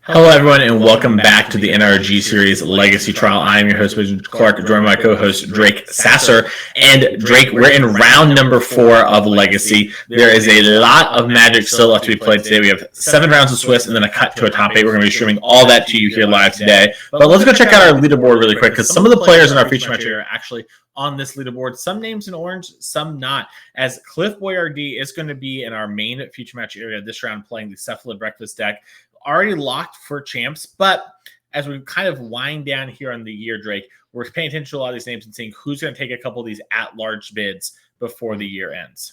Hello, everyone, and welcome back to the NRG series Legacy Trial. I am your host, Mr. Clark, joined by my co-host, Drake Sasser. And Drake, we're in round number 4 of Legacy. There is a lot of Magic still left to be played today. We have 7 rounds of Swiss and then a cut to a top 8. We're going to be streaming all that to you here live today. But let's go check out our leaderboard really quick, because some of the players in our feature match are actually on this leaderboard. Some names in orange, some not. As Cliff Boyardee is going to be in our main feature match area this round playing the Cephalid Breakfast deck. Already locked for champs, but as we kind of wind down here on the year, Drake, we're paying attention to a lot of these names and seeing who's going to take a couple of these at-large bids before the year ends.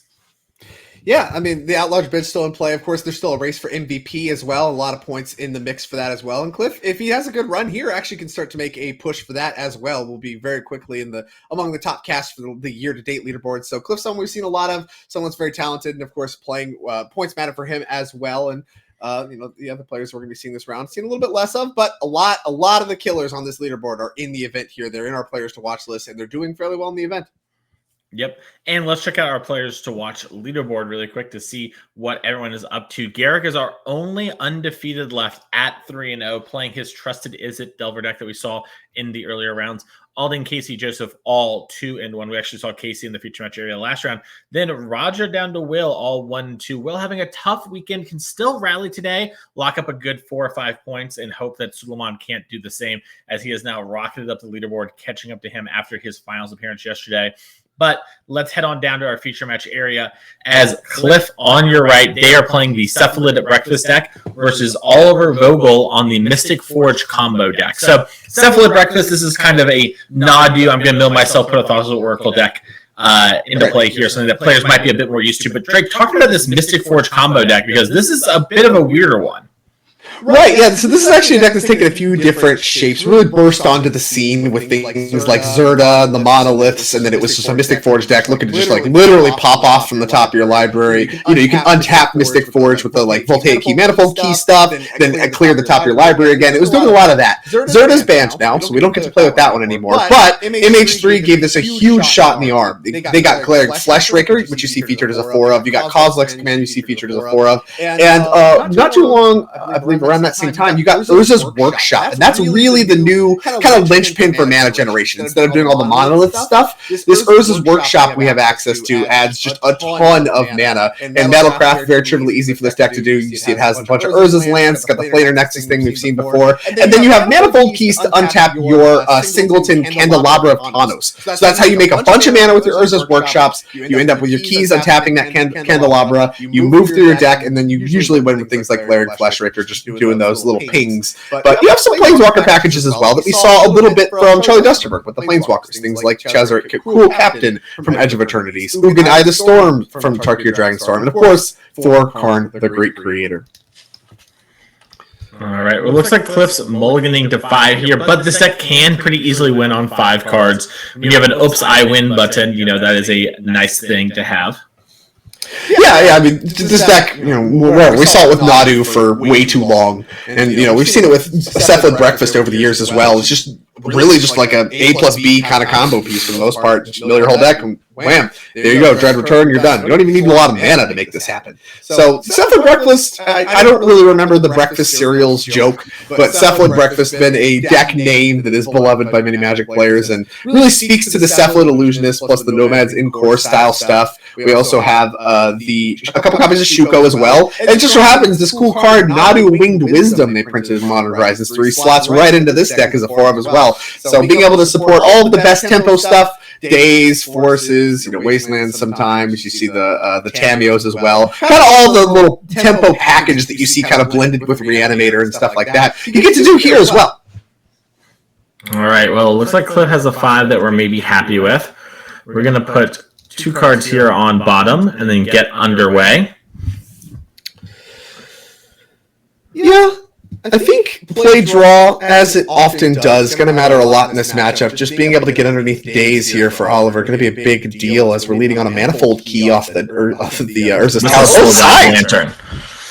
Yeah, I mean, the at-large bid's still in play. Of course, there's still a race for MVP as well. A lot of points in the mix for that as well. And Cliff, if he has a good run here, actually can start to make a push for that as well. We'll be very quickly among the top cast for the year-to-date leaderboard. So Cliff's someone we've seen a lot of, someone that's very talented, and of course, playing points matter for him as well. And the other players we're going to be seeing this round, seen a little bit less of, but a lot of the killers on this leaderboard are in the event here. They're in our players to watch list, and they're doing fairly well in the event. Yep. And let's check out our players to watch leaderboard really quick to see what everyone is up to. Garrick is our only undefeated left at 3-0, playing his trusted Izzet Delver deck that we saw in the earlier rounds. Alden, Casey, Joseph, all 2-1. We actually saw Casey in the feature match area last round. Then Roger down to Will, all 1-2. Will having a tough weekend, can still rally today, lock up a good 4 or 5 points, and hope that Suleiman can't do the same, as he has now rocketed up the leaderboard, catching up to him after his finals appearance yesterday. But let's head on down to our feature match area. As Cliff, on your right, they are playing the Cephalid Breakfast deck versus Oliver Vogel on the Mystic Forge combo deck. So Cephalid Breakfast, this is kind of a nod to, I'm going to mill myself, put a Thousands Oracle deck into play here, something that players might be a bit more used to. But Drake, talk about this Mystic Forge combo deck, because this is a bit of a weirder one. Right, yeah, so this is actually a deck that's taken a few different shapes, really burst onto the scene with things like Zerda and the Monoliths, and then it was just a Mystic Forge deck looking to just like literally pop off from the top of your library. You know, you can untap Mystic Forge with the like Voltaic Key, Manifold Key stuff, then clear the top of your library again. It was doing a lot of that. Zerda's banned now, so we don't get to play with that one anymore, but MH3 gave this a huge shot in the arm. They got Cleric Fleshraker, which you see featured as a 4 of. You got Kozilek's Command, you see featured as a 4 of. And not too long, I believe, around that same time, you got Urza's Workshop, and that's really the new kind of linchpin for mana generation. Instead of doing all the monolith stuff, this Urza's Workshop we have access to adds just a ton of mana, and Metalcraft very trivially easy for this deck to do. You see it has a bunch of Urza's lands, it's got the Planar Nexus thing we've seen before, and then you have Manifold Keys to untap your Singleton Candelabra of Tanos. So that's how you make a bunch of mana with your Urza's Workshops. You end up with your keys untapping that Candelabra, you move through your deck, and then you usually win with things like Laird Fleshraker, just doing those little pings. But you have some Planeswalker packages as well that we saw a little bit from Charlie Dusterberg with the Planeswalkers. Things like Chazarek, Cool Captain from Edge of Eternities, Ugin Eye the Storm from Tarkir Dragonstorm, and of course, Thor Karn, the Great Creator. All right. Well, it looks like Cliff's mulliganing to 5 here, but this deck can pretty easily win on 5 cards. When you have an Oops, I Win button, you know, that is a nice thing to have. Yeah. I mean, this deck, you know, we saw it with Nadu for way too long, and you know, we've seen it with Cephalid Breakfast over the years as well. It's just really just like a A+B kind of combo piece for the most part. Just mill your whole deck and wham, there you go, Dread Return, you're done. You don't even need a lot of mana to make this happen. So Cephalid Breakfast, I don't really remember the breakfast cereals joke, but Cephalid Breakfast has been a deck name that is beloved by many Magic players and really speaks to the Cephalid Illusionist plus the Nomads in core style stuff. We also have a couple copies of Shuko as well. And it just so happens this cool card, Nadu Winged Wisdom, they printed in Modern Horizons 3, slots right into this deck as a 4 of as well. So being able to support all of the best tempo stuff, Days, Forces, you know, Wastelands sometimes, you see the Tamios as well. Kind of all the little tempo package that you see kind of blended with Reanimator and stuff like that. You get to do here as well. All right, well, it looks like Cliff has a 5 that we're maybe happy with. We're going to put 2 cards here on bottom and then get underway. Yeah. I think play draw, as it often does, is going to matter a lot in this matchup. Just being able to get underneath Days here for Oliver going to be a big deal as we're leading on a Manifold Key off the Urza's Tower Lantern.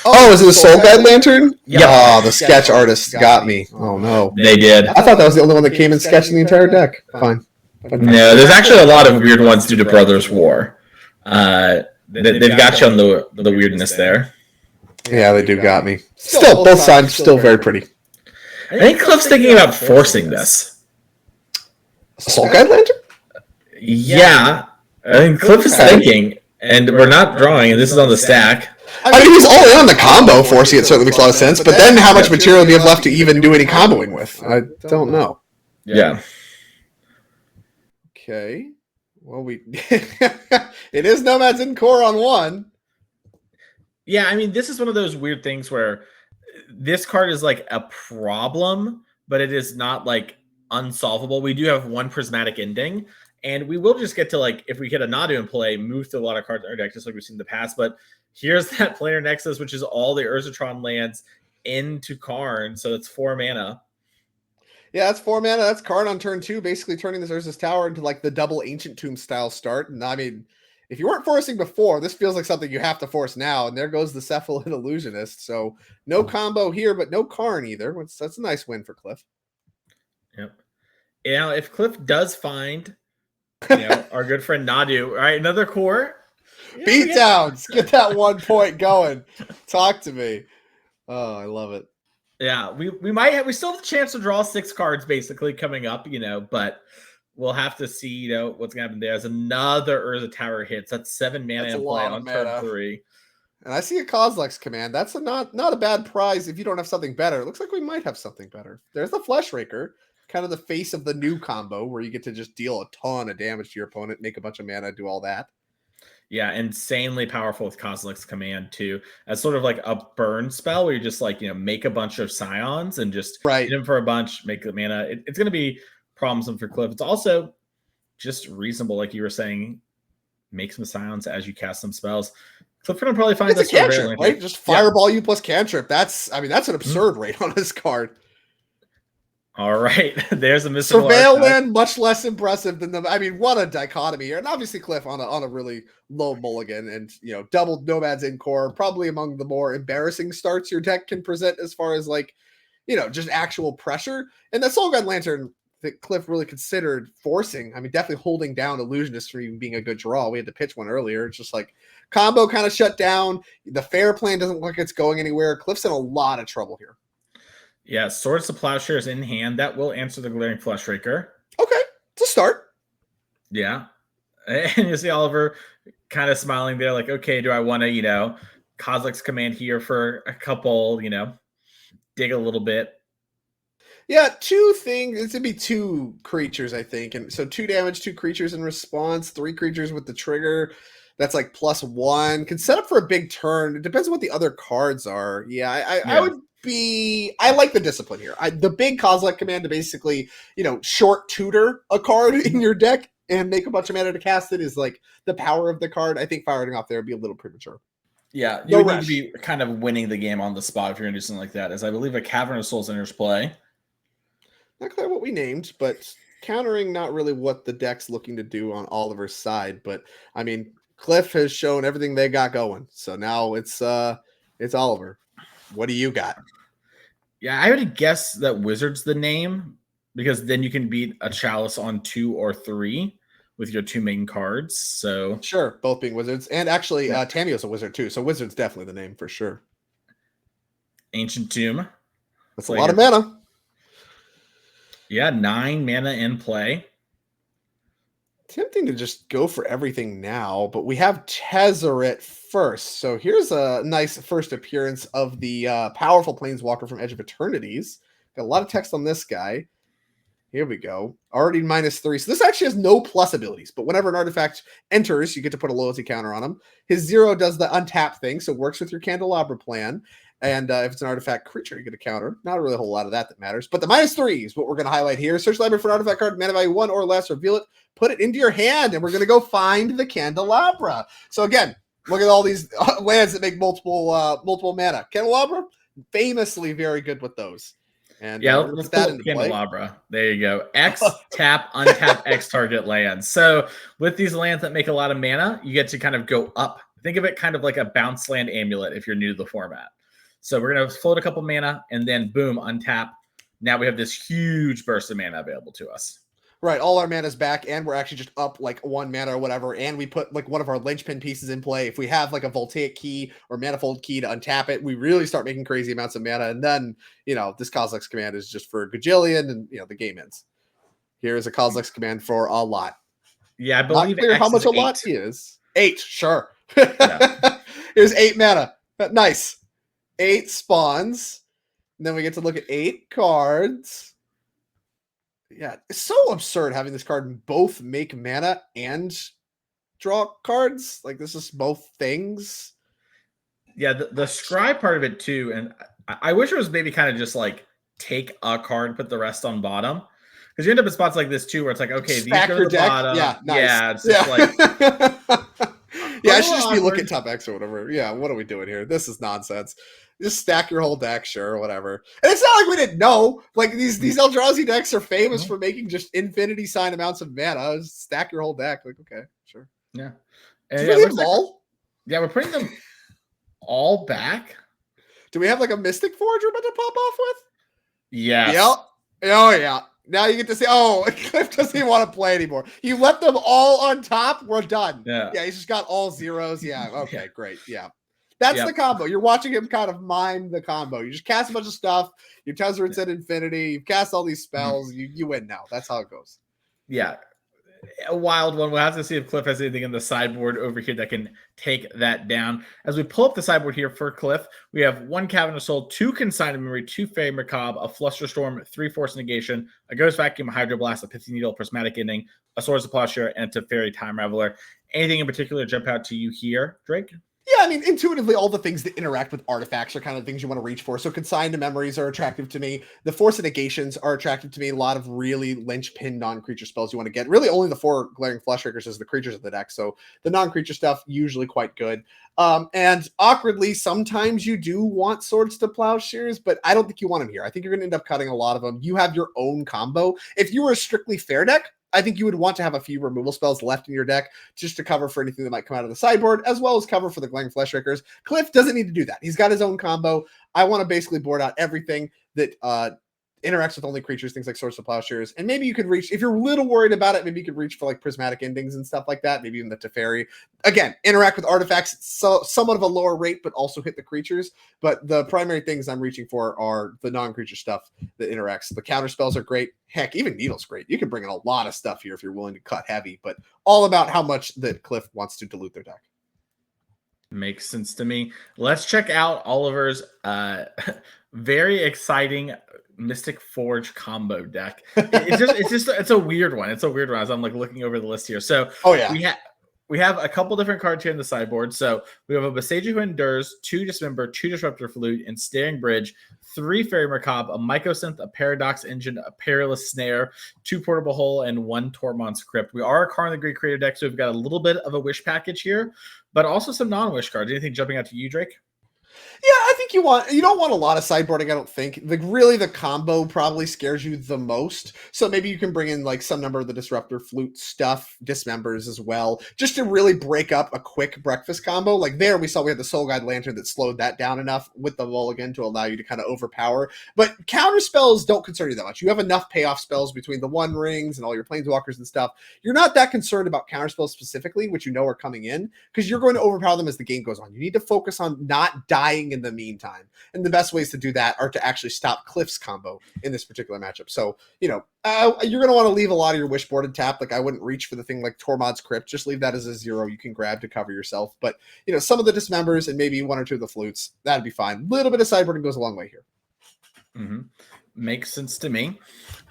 Oh, is it a Soul Guide Lantern? Yep. Oh, the sketch artists got me. Oh, no. They did. I thought that was the only one that came in sketching the entire deck. Fine. No, there's actually a lot of weird ones due to Brothers War. They've got you on the weirdness there. Yeah, they do got me. Still, both sides still very pretty. I think Cliff's thinking about forcing this. Assault Guide Lantern? Yeah. I think Cliff is thinking, and we're not drawing, and this is on the stack. I mean, he's all in on the combo forcing it, certainly makes a lot of sense, but then how much material do you have left to even do any comboing with? I don't know. Yeah. Okay. Well, it is Nomads in Core on one. Yeah, I mean, this is one of those weird things where this card is like a problem, but it is not like unsolvable. We do have one prismatic ending, and we will just get to, like, if we get a Nadu in play, move through a lot of cards in our deck, just like we've seen in the past. But here's that Planar Nexus, which is all the Urzatron lands into Karn, so it's 4 mana. Yeah, that's 4 mana. That's Karn on turn 2, basically turning this Urza's Tower into like the double Ancient Tomb style start. And I mean, if you weren't forcing before, this feels like something you have to force now. And there goes the Cephalid Illusionist. So no combo here, but no Karn either. That's a nice win for Cliff. Yep. Now, if Cliff does find, our good friend Nadu, all right, another core. Beatdowns. Get that 1 point going. Talk to me. Oh, I love it. Yeah, we still have the chance to draw 6 cards basically coming up, but we'll have to see, what's gonna happen there. As another Urza Tower hits, that's 7 mana in play on turn 3. And I see a Kozilek's Command. That's not a bad prize if you don't have something better. It looks like we might have something better. There's the Fleshraker, kind of the face of the new combo where you get to just deal a ton of damage to your opponent, make a bunch of mana, do all that. Yeah, insanely powerful with Kozilek's Command too, as sort of like a burn spell where you just make a bunch of Scions and just hit them for a bunch, make the mana. It's going to be problemsome for Cliff. It's also just reasonable, like you were saying, make some Scions as you cast some spells. Cliff going to probably find this cantrip, right? Just Fireball you plus cantrip. That's an absurd rate on this card. All right, there's a mystical Surveil land, much less impressive than what a dichotomy here. And obviously Cliff on a really low mulligan, and doubled Nomads in Core, probably among the more embarrassing starts your deck can present as far as just actual pressure. And that Soul Guide Lantern that Cliff really considered forcing. I mean, definitely holding down Illusionist for even being a good draw. We had to pitch one earlier. It's just like combo kind of shut down. The fair plan doesn't look like it's going anywhere. Cliff's in a lot of trouble here. Yeah, Swords to Plowshares in hand. That will answer the Glaring Fleshraker. Okay, it's a start. Yeah. And you see Oliver kind of smiling there, like, okay, do I want to, Kozilek's Command here for a couple, dig a little bit? Yeah, 2 things. It's going to be 2 creatures, I think. And so 2 damage, 2 creatures in response, 3 creatures with the trigger. That's like +1. Can set up for a big turn. It depends on what the other cards are. Yeah, I would I like the discipline here. The big Kozilek Command to basically, short tutor a card in your deck and make a bunch of mana to cast it is like the power of the card. I think firing off there would be a little premature. Yeah, you would need to be kind of winning the game on the spot if you're going to do something like that, as I believe a Cavern of Souls enters play. Not clear what we named, but countering not really what the deck's looking to do on Oliver's side. But, I mean, Cliff has shown everything they got going. So now it's Oliver. What do you got? Yeah, I would guess that Wizard's the name, because then you can beat a Chalice on 2 or 3 with your 2 main cards. So sure, both being Wizards. And actually, Tamio's a Wizard too. So Wizard's definitely the name for sure. Ancient Tomb. That's a lot of mana. Yeah, 9 mana in play. Tempting to just go for everything now, but we have Tezzeret first. So here's a nice first appearance of the powerful Planeswalker from Edge of Eternities. Got a lot of text on this guy. Here we go. Already -3. So this actually has no plus abilities, but whenever an artifact enters, you get to put a loyalty counter on him. His 0 does the untap thing, so it works with your Candelabra plan. And if it's an artifact creature, you get a counter. Not really a whole lot of that matters. But the -3 is what we're going to highlight here. Search the library for an artifact card, mana value 1 or less, reveal it, put it into your hand, and we're going to go find the Candelabra. So again, look at all these lands that make multiple mana. Candelabra, famously very good with those. And yeah, let's put that into Candelabra. There you go. X, tap, untap, X target lands. So with these lands that make a lot of mana, you get to kind of go up. Think of it kind of like a bounce land amulet if you're new to the format. So we're going to float a couple mana and then boom, untap. Now we have this huge burst of mana available to us. Right, all our mana's back, and we're actually just up like 1 mana or whatever, and we put like one of our linchpin pieces in play. If we have like a voltaic key or manifold key to untap it, we really start making crazy amounts of mana, and then this Kozilek's command is just for a gajillion, and the game ends. Here is a Kozilek's command for a lot. Yeah, I Not believe clear X how much is a lot 8. is. 8, sure. Yeah. Here's 8 mana. Nice. 8 spawns. And then we get to look at 8 cards. Yeah, it's so absurd having this card both make mana and draw cards. Like, this is both things. Yeah, the scry part of it too, and I wish it was maybe kind of just like take a card, put the rest on bottom. Because you end up in spots like this too, where it's like, okay, these go to the bottom. Yeah, nice. Yeah, it's just like yeah, I should just be looking at top X or whatever. Yeah, what are we doing here? This is nonsense. Just stack your whole deck, sure, whatever. And it's not like we didn't know. Like these Eldrazi decks are famous for making just infinity sign amounts of mana. Just stack your whole deck. Like, okay, sure. Yeah. And yeah, them all? Yeah, we're putting them all back. Do we have like a Mystic Forge we're about to pop off with? Yes. Yep. Oh yeah. Now you get to see. Oh, Cliff doesn't even want to play anymore. You left them all on top. We're done. Yeah. Yeah. He's just got all zeros. Yeah. Okay. Great. Yeah. That's the combo. You're watching him kind of mime the combo. You just cast a bunch of stuff. Your Tezzer's at infinity. You cast all these spells. You win now. That's how it goes. Yeah. A wild one. We'll have to see if Cliff has anything in the sideboard over here that can take that down. As we pull up the sideboard here for Cliff, we have 1 Cavern of Soul, 2 Consigned Memory, 2 Fairy Macabre, a Flusterstorm, 3 Force Negation, a Ghost Vacuum, a Hydroblast, a Pithy Needle, Prismatic Ending, a Swords of Plowshare, and a Teferi Time Raveler. Anything in particular jump out to you here, Drake? Yeah, I mean, intuitively, all the things that interact with artifacts are kind of things you want to reach for. So consigned memories are attractive to me. The Force of Negations are attractive to me. A lot of really linchpin non-creature spells you want to get. Really, only the 4 Glaring Fleshrakers is the creatures of the deck. So the non-creature stuff, usually quite good. And awkwardly, sometimes you do want Swords to Plowshares, but I don't think you want them here. I think you're going to end up cutting a lot of them. You have your own combo. If you were a strictly fair deck, I think you would want to have a few removal spells left in your deck just to cover for anything that might come out of the sideboard, as well as cover for the Glaring Fleshrakers. Cliff doesn't need to do that. He's got his own combo. I want to basically board out everything that interacts with only creatures, things like Swords to Plowshares. And maybe you could reach, if you're a little worried about it, maybe you could reach for like Prismatic Endings and stuff like that. Maybe even the Teferi. Again, interact with artifacts, so somewhat of a lower rate, but also hit the creatures. But the primary things I'm reaching for are the non-creature stuff that interacts. The counter spells are great. Heck, even Needle's great. You can bring in a lot of stuff here if you're willing to cut heavy, but all about how much that Cliff wants to dilute their deck. Makes sense to me. Let's check out Oliver's very exciting Mystic Forge combo deck. It's a weird one. It's a weird one as I'm like looking over the list here. So we have a couple different cards here in the sideboard. So we have a Boseiju Who Endures, 2 Dismember, 2 Disruptor Flute, Ensnaring Bridge, 3 Fairy Macabre, a Mycosynth, a Paradox Engine, a Perilous Snare, 2 Portable Hole, and 1 Tormod's Crypt. We are a Karn the Great Creator deck, so we've got a little bit of a wish package here, but also some non-wish cards. Anything jumping out to you, Drake? Yeah, I think you don't want a lot of sideboarding, I don't think. Really the combo probably scares you the most. So maybe you can bring in like some number of the Disruptor Flute stuff, Dismembers as well, just to really break up a quick breakfast combo. Like there we saw we had the Soul Guide Lantern that slowed that down enough with the Mulligan to allow you to kind of overpower. But counter spells don't concern you that much. You have enough payoff spells between the One Rings and all your Planeswalkers and stuff. You're not that concerned about counter spells specifically, which you know are coming in, because you're going to overpower them as the game goes on. You need to focus on not dying in the meantime. And the best ways to do that are to actually stop Cliff's combo in this particular matchup. So, you're going to want to leave a lot of your wish board tapped. Like I wouldn't reach for the thing like Tormod's Crypt. Just leave that as a 0 you can grab to cover yourself. But, some of the Dismembers and maybe 1 or 2 of the Flutes, that'd be fine. A little bit of sideboarding goes a long way here. Mm-hmm. Makes sense to me.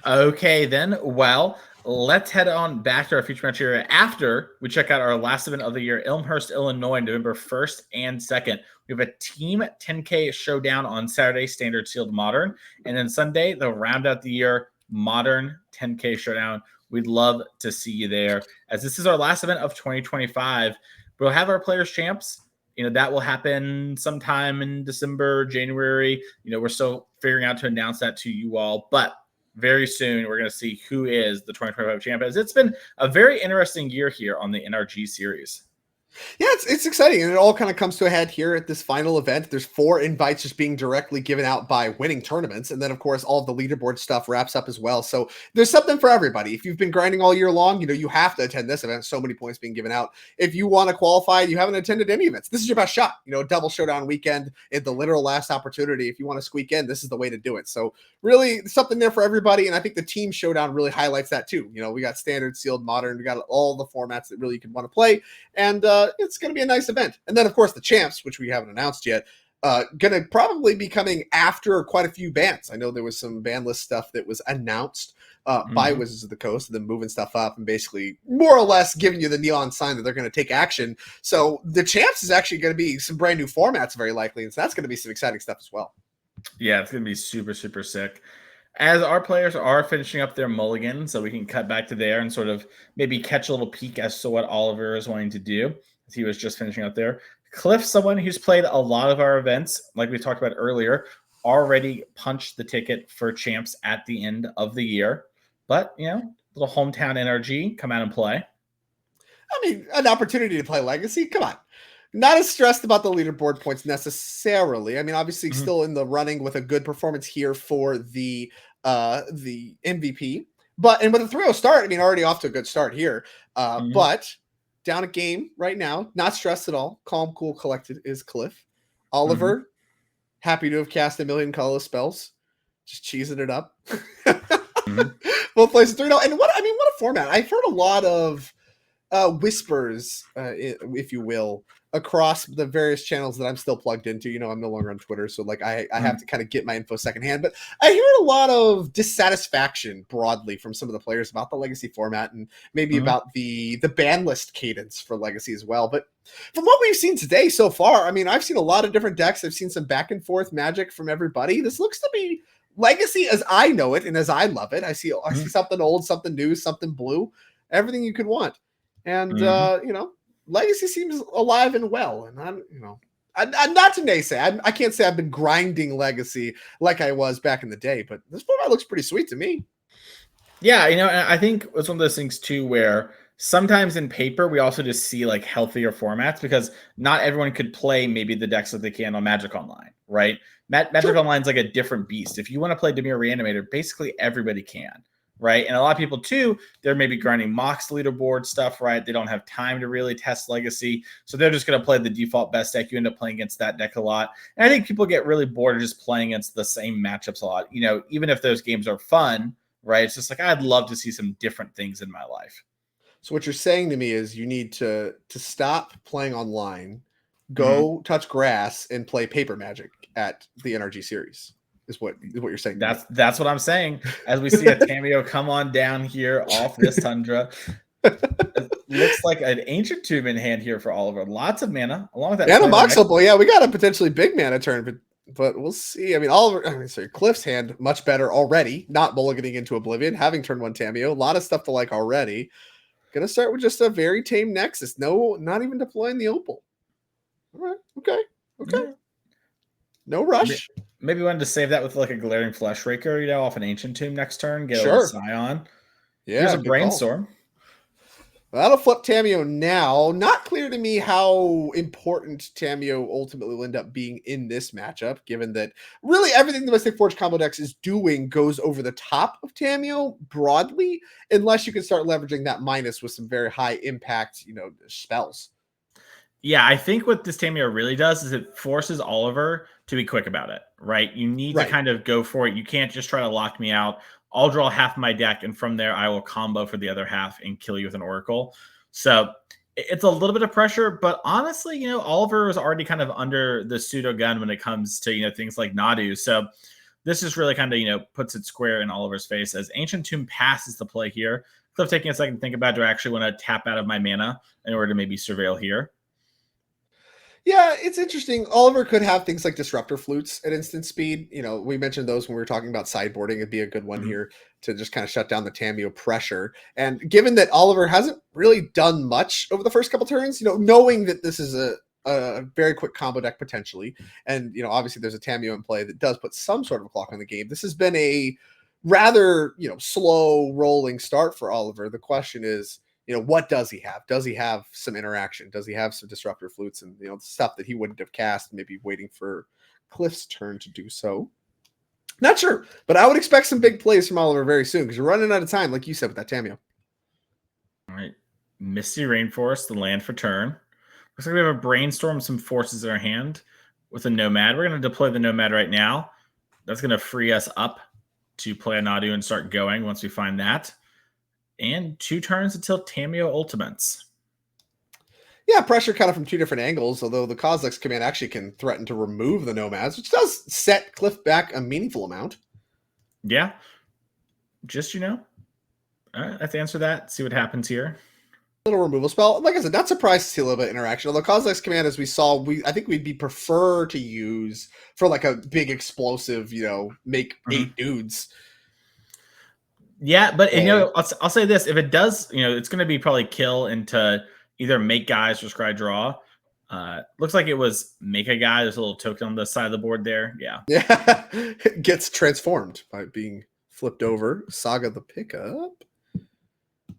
Okay, then. Well, let's head on back to our future match here after we check out our last event of the year, Elmhurst, Illinois, November 1st and 2nd. We have a Team 10K showdown on Saturday, Standard Sealed Modern. And then Sunday, they'll round out the year, Modern 10K showdown. We'd love to see you there. As this is our last event of 2025, we'll have our Players Champs. That will happen sometime in December, January. We're still figuring out to announce that to you all. But very soon, we're going to see who is the 2025 champ. As it's been a very interesting year here on the NRG series. Yeah, it's exciting, and it all kind of comes to a head here at this final event. There's 4 invites just being directly given out by winning tournaments, and then of course all of the leaderboard stuff wraps up as well. So there's something for everybody. If you've been grinding all year long, you have to attend this event. So many points being given out. If you want to qualify, you haven't attended any events, this is your best shot. Double showdown weekend at the literal last opportunity. If you want to squeak in, this is the way to do it. So really something there for everybody, and I think the team showdown really highlights that too. We got standard, sealed, modern, we got all the formats that really you can want to play, and it's going to be a nice event. And then, of course, the champs, which we haven't announced yet, going to probably be coming after quite a few bans. I know there was some ban list stuff that was announced by Wizards of the Coast, and then moving stuff up and basically more or less giving you the neon sign that they're going to take action. So the champs is actually going to be some brand new formats, very likely, and so that's going to be some exciting stuff as well. Yeah, it's going to be super, super sick. As our players are finishing up their mulligan, so we can cut back to there and sort of maybe catch a little peek as to what Oliver is wanting to do, as he was just finishing up there. Cliff, someone who's played a lot of our events, like we talked about earlier, already punched the ticket for champs at the end of the year. But, little hometown NRG, come out and play. I mean, an opportunity to play Legacy? Come on. Not as stressed about the leaderboard points necessarily. I mean, obviously still in the running with a good performance here for the MVP. And with a 3-0 start, I mean, already off to a good start here. But down a game right now, not stressed at all. Calm, cool, collected is Cliff. Oliver, happy to have cast a million colorless spells. Just cheesing it up. Both plays 3-0. And what a format. I've heard a lot of whispers, if you will, across the various channels that I'm still plugged into. I'm no longer on Twitter, so I have to kind of get my info secondhand. But I hear a lot of dissatisfaction broadly from some of the players about the Legacy format, and maybe about the ban list cadence for Legacy as well. But from what we've seen today so far, I mean, I've seen a lot of different decks. I've seen some back and forth magic from everybody. This looks to be Legacy as I know it and as I love it. I see something old, something new, something blue, everything you could want. And Legacy seems alive and well, and I'm not to naysay. I can't say I've been grinding Legacy like I was back in the day, but this format looks pretty sweet to me. Yeah, and I think it's one of those things too where sometimes in paper we also just see healthier formats, because not everyone could play maybe the decks that they can on Magic Online, right? Magic Online is a different beast. If you want to play Dimir Reanimator, basically everybody can. Right. And a lot of people too, they're maybe grinding Mox leaderboard stuff, right? They don't have time to really test Legacy. So they're just going to play the default best deck. You end up playing against that deck a lot. And I think people get really bored of just playing against the same matchups a lot. Even if those games are fun, right? It's just I'd love to see some different things in my life. So what you're saying to me is you need to stop playing online, go touch grass, and play paper Magic at the NRG series. Is what you're saying. That's what I'm saying. As we see a Tameo come on down here off this Tundra. It looks like an Ancient Tomb in hand here for Oliver. Lots of mana along with that. And a Mox Opal. Yeah, we got a potentially big mana turn, but we'll see. I mean, Cliff's hand much better already. Not mulliganing into Oblivion, having turn 1 Tameo. A lot of stuff to like already. Gonna start with just a very tame Nexus. No, not even deploying the Opal. All right. Okay. Yeah. No rush. Maybe wanted to save that with a Glaring Flesh Raker, off an Ancient Tomb next turn. Get a Scion. Yeah. Here's a Brainstorm. That'll flip Tameo now. Not clear to me how important Tameo ultimately will end up being in this matchup, given that really everything the Mystic Forge combo decks is doing goes over the top of Tameo broadly, unless you can start leveraging that minus with some very high impact, spells. Yeah, I think what this Tameo really does is it forces Oliver to be quick about it, right? You need to kind of go for it. You can't just try to lock me out. I'll draw half my deck, and from there, I will combo for the other half and kill you with an Oracle. So it's a little bit of pressure, but honestly, Oliver is already kind of under the pseudo gun when it comes to, things like Nadu. So this just really kind of, puts it square in Oliver's face as Ancient Tomb passes the play here. Cliff taking a second to think about, do I actually want to tap out of my mana in order to maybe surveil here? Yeah, it's interesting. Oliver could have things like Disruptor Flutes at instant speed. We mentioned those when we were talking about sideboarding. It'd be a good one here to just kind of shut down the Tameo pressure. And given that Oliver hasn't really done much over the first couple turns, knowing that this is a very quick combo deck potentially, and obviously there's a Tameo in play that does put some sort of a clock on the game. This has been a rather slow rolling start for Oliver. The question is, what does he have? Does he have some interaction? Does he have some disruptor flutes and stuff that he wouldn't have cast, maybe waiting for Cliff's turn to do so? Not sure, but I would expect some big plays from Oliver very soon because you're running out of time, like you said, with that Tameo. All right. Misty Rainforest, the land for turn. Looks like we have a Brainstorm, some forces in our hand with a Nomad. We're going to deploy the Nomad right now. That's going to free us up to play a Nadu and start going once we find that. And 2 turns until Tameo ultimates. Yeah, pressure kind of from 2 different angles, although the Kozilek's command actually can threaten to remove the Nomads, which does set Cliff back a meaningful amount. Yeah. Just, let's answer that, see what happens here. Little removal spell. Like I said, not surprised to see a little bit of interaction. Although Kozilek's command, as we saw, I think we'd be prefer to use for like a big explosive, make 8 dudes. Yeah, but I'll say this: if it does, it's going to be probably kill into either make guys or scry draw. Looks like it was make a guy. There's a little token on the side of the board there. Yeah. It gets transformed by being flipped over. Saga the pickup.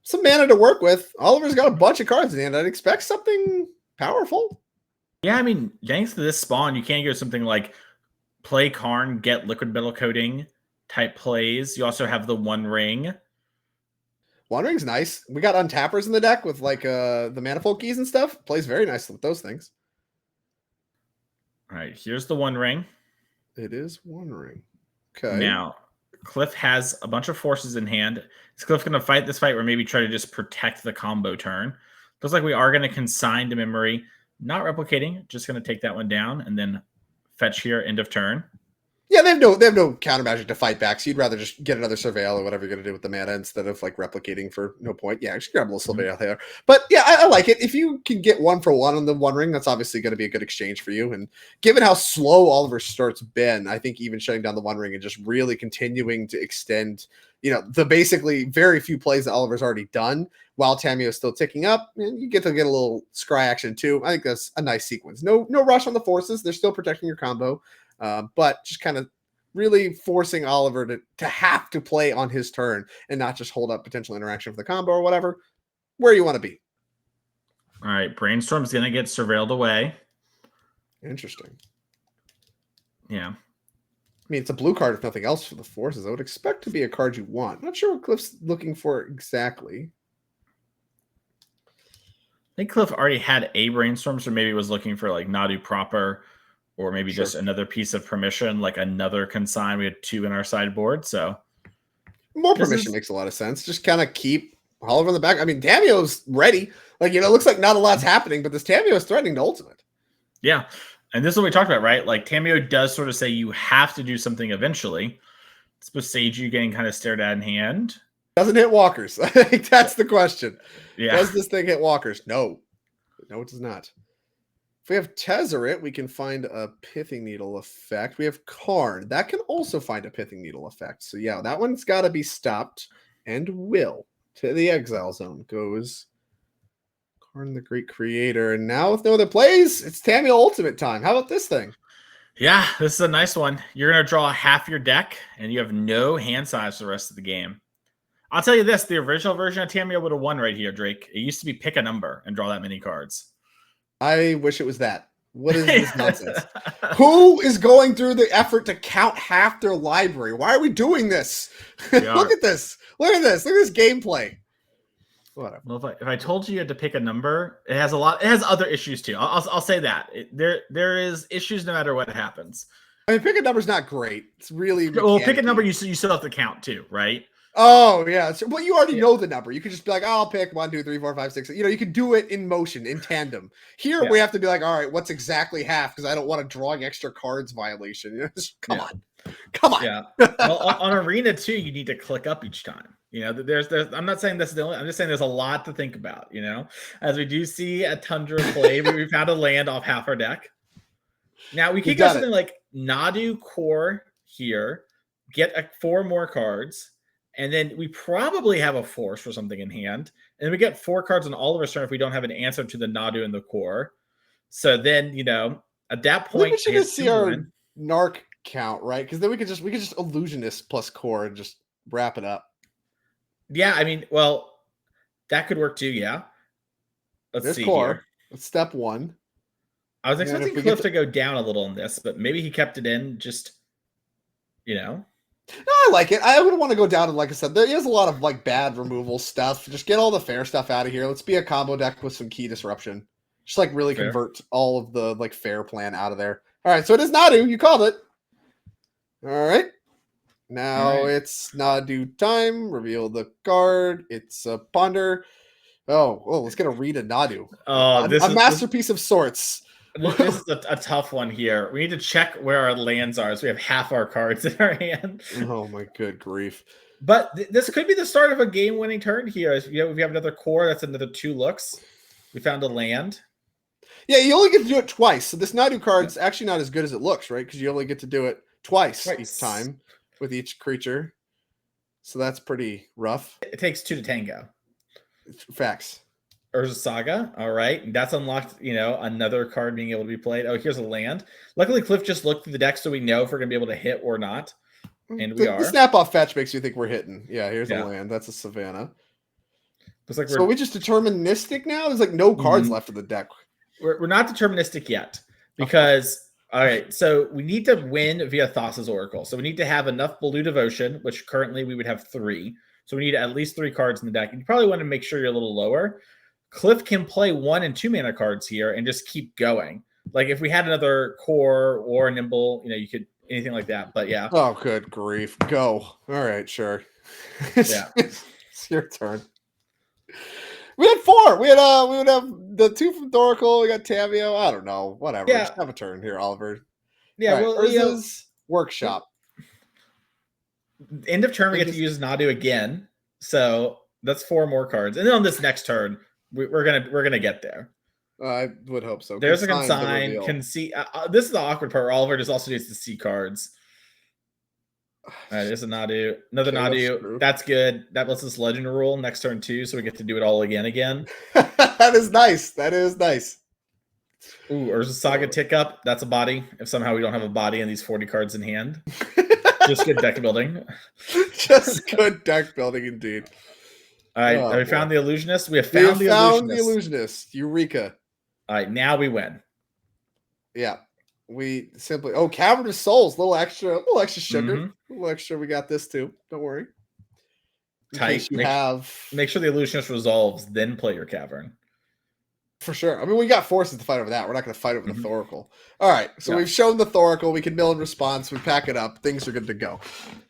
Some mana to work with. Oliver's got a bunch of cards in the end. I'd expect something powerful. Yeah, I mean, thanks to this spawn, you can't go something like play Karn, get liquid metal coating type plays. You also have the One Ring. One Ring's nice. We got untappers in the deck with like the manifold keys and stuff. Plays very nicely with those things. All right, here's the One Ring. It is One Ring. Okay. Now, Cliff has a bunch of forces in hand. Is Cliff going to fight this fight or maybe try to just protect the combo turn? Looks like we are going to consign to memory. Not replicating, just going to take that one down and then fetch here, end of turn. Yeah, they have no counter magic to fight back, so you'd rather just get another Surveil or whatever you're going to do with the mana instead of like replicating for no point. Yeah, just grab a little Surveil there. But yeah, I like it. If you can get 1 for 1 on the One Ring, that's obviously going to be a good exchange for you. And given how slow Oliver's start's been, I think even shutting down the One Ring and just really continuing to extend, the basically very few plays that Oliver's already done while Tameo is still ticking up, and you get to get a little scry action too. I think that's a nice sequence. No rush on the forces. They're still protecting your combo. But just kind of really forcing Oliver to have to play on his turn and not just hold up potential interaction for the combo or whatever, where you want to be. All right, Brainstorm's going to get surveilled away. Interesting. Yeah. I mean, it's a blue card if nothing else for the forces. I would expect to be a card you want. Not sure what Cliff's looking for exactly. I think Cliff already had a Brainstorm, so maybe was looking for like Nadu proper, or maybe just another piece of permission, like another consign. We had 2 in our sideboard, so more permission makes a lot of sense. Just kind of keep Oliver in the back. I mean, Tameo's ready. Like, it looks like not a lot's happening, but this Tameo is threatening to ultimate. Yeah, and this is what we talked about, right? Like, Tameo does sort of say you have to do something eventually. It's Boseiju getting kind of stared at in hand. Doesn't hit walkers. I think that's the question. Yeah. Does this thing hit walkers? No. No, it does not. If we have Tezzeret, we can find a Pithing Needle effect. We have Karn. That can also find a Pithing Needle effect. So yeah, that one's got to be stopped. And will. To the Exile Zone goes Karn the Great Creator. And now with no other plays, it's Tameo Ultimate time. How about this thing? Yeah, this is a nice one. You're going to draw half your deck, and you have no hand size for the rest of the game. I'll tell you this, the original version of Tameo would have won right here, Drake. It used to be pick a number and draw that many cards. I wish it was that. What is this nonsense? Who is going through the effort to count half their library? Why are we doing this? Look at this. Look at this. Look at this gameplay. Whatever. Well, if I told you had to pick a number, it has other issues too. I'll say that. There is issues no matter what happens. I mean, pick a number's not great. It's really well, pick a number you still have to count too, right? Oh yeah. So, well, you already know the number. You could just be like, oh, I'll pick 1, 2, 3, 4, 5, 6. You can do it in motion, in tandem. Here we have to be like, all right, what's exactly half? Because I don't want a drawing extra cards violation. Come on. Yeah. Well, on Arena too, you need to click up each time. There's. I'm not saying this is the only. I'm just saying there's a lot to think about. As we do see a Tundra play, we found a land off half our deck. Now we could go something like Nadu Core here, get 4 more cards. And then we probably have a force for something in hand. And then we get 4 cards on all of our turn if we don't have an answer to the Nadu and the core. So then, at that point, we should just see our narc count, right? Because then we could just illusionist plus core and just wrap it up. Yeah, I mean, well, That could work too, yeah. Let's There's see here. core. That's step one. I was And then if expecting we get Cliff to go down a little in this, but maybe he kept it in just, you know. No, I like it. I wouldn't want to go down, and like I said, there is a lot of like bad removal stuff. Just get all the fair stuff out of here. Let's be a combo deck with some key disruption. Just like really Fair. convert all of the like fair plan out of there. All right, so it is Nadu. You called it. All right. Now it's Nadu time. Reveal the card. It's a ponder. Oh, let's get a read of Nadu. Oh, a masterpiece of sorts. This is a tough one here. We need to check where our lands are, so we have half our cards in our hand. Oh my good grief! But this could be the start of a game-winning turn here. If we have another core, that's another 2 looks. We found a land. Yeah, you only get to do it twice. So this Nadu card's actually not as good as it looks, right? Because you only get to do it twice each time with each creature. So that's pretty rough. It takes 2 to tango. Facts. Urza Saga. All right. That's unlocked, another card being able to be played. Oh, here's a land. Luckily, Cliff just looked through the deck so we know if we're going to be able to hit or not. And we are. The snap-off fetch makes you think we're hitting. Yeah, here's a land. That's a Savannah. Looks like so are we just deterministic now? There's like no cards left in the deck. We're not deterministic yet because, all right, so we need to win via Thassa's Oracle. So we need to have enough Blue Devotion, which currently we would have 3. So we need at least 3 cards in the deck. And you probably want to make sure you're a little lower. Cliff can play 1 and 2 mana cards here and just keep going. Like if we had another core or a nimble, you could anything like that. But yeah. Oh, good grief. Go. All right, sure. Yeah. It's your turn. We had 4. We would have the 2 from Thoracle. We got Tavio. I don't know. Whatever. Yeah. Just have a turn here, Oliver. Yeah. Right. Well, Urza's workshop. End of turn, we get to use Nadu again. So that's 4 more cards. And then on this next turn, we're gonna get there. I would hope so. There's a consign. Can see. This is the awkward part. Where Oliver just also needs to see cards. All right, there's a Nadu. Another Nadu. That's good. That lets us legend rule next turn too, so we get to do it all again. That is nice. That is nice. Ooh, Urza Saga tick up. That's a body. If somehow we don't have a body and these 40 cards in hand. Just good deck building. Just good deck building indeed. All right, have we found the illusionist? We have found the illusionist. Eureka. All right, now we win. Yeah. We simply Cavernous Souls, little extra sugar. A little extra. We got this too. Don't worry. Tight. Make sure the illusionist resolves, then play your cavern. For sure. I mean, we got forces to fight over that. We're not going to fight over the Thoracle. All right. So we've shown the Thoracle. We can mill in response. We pack it up. Things are good to go.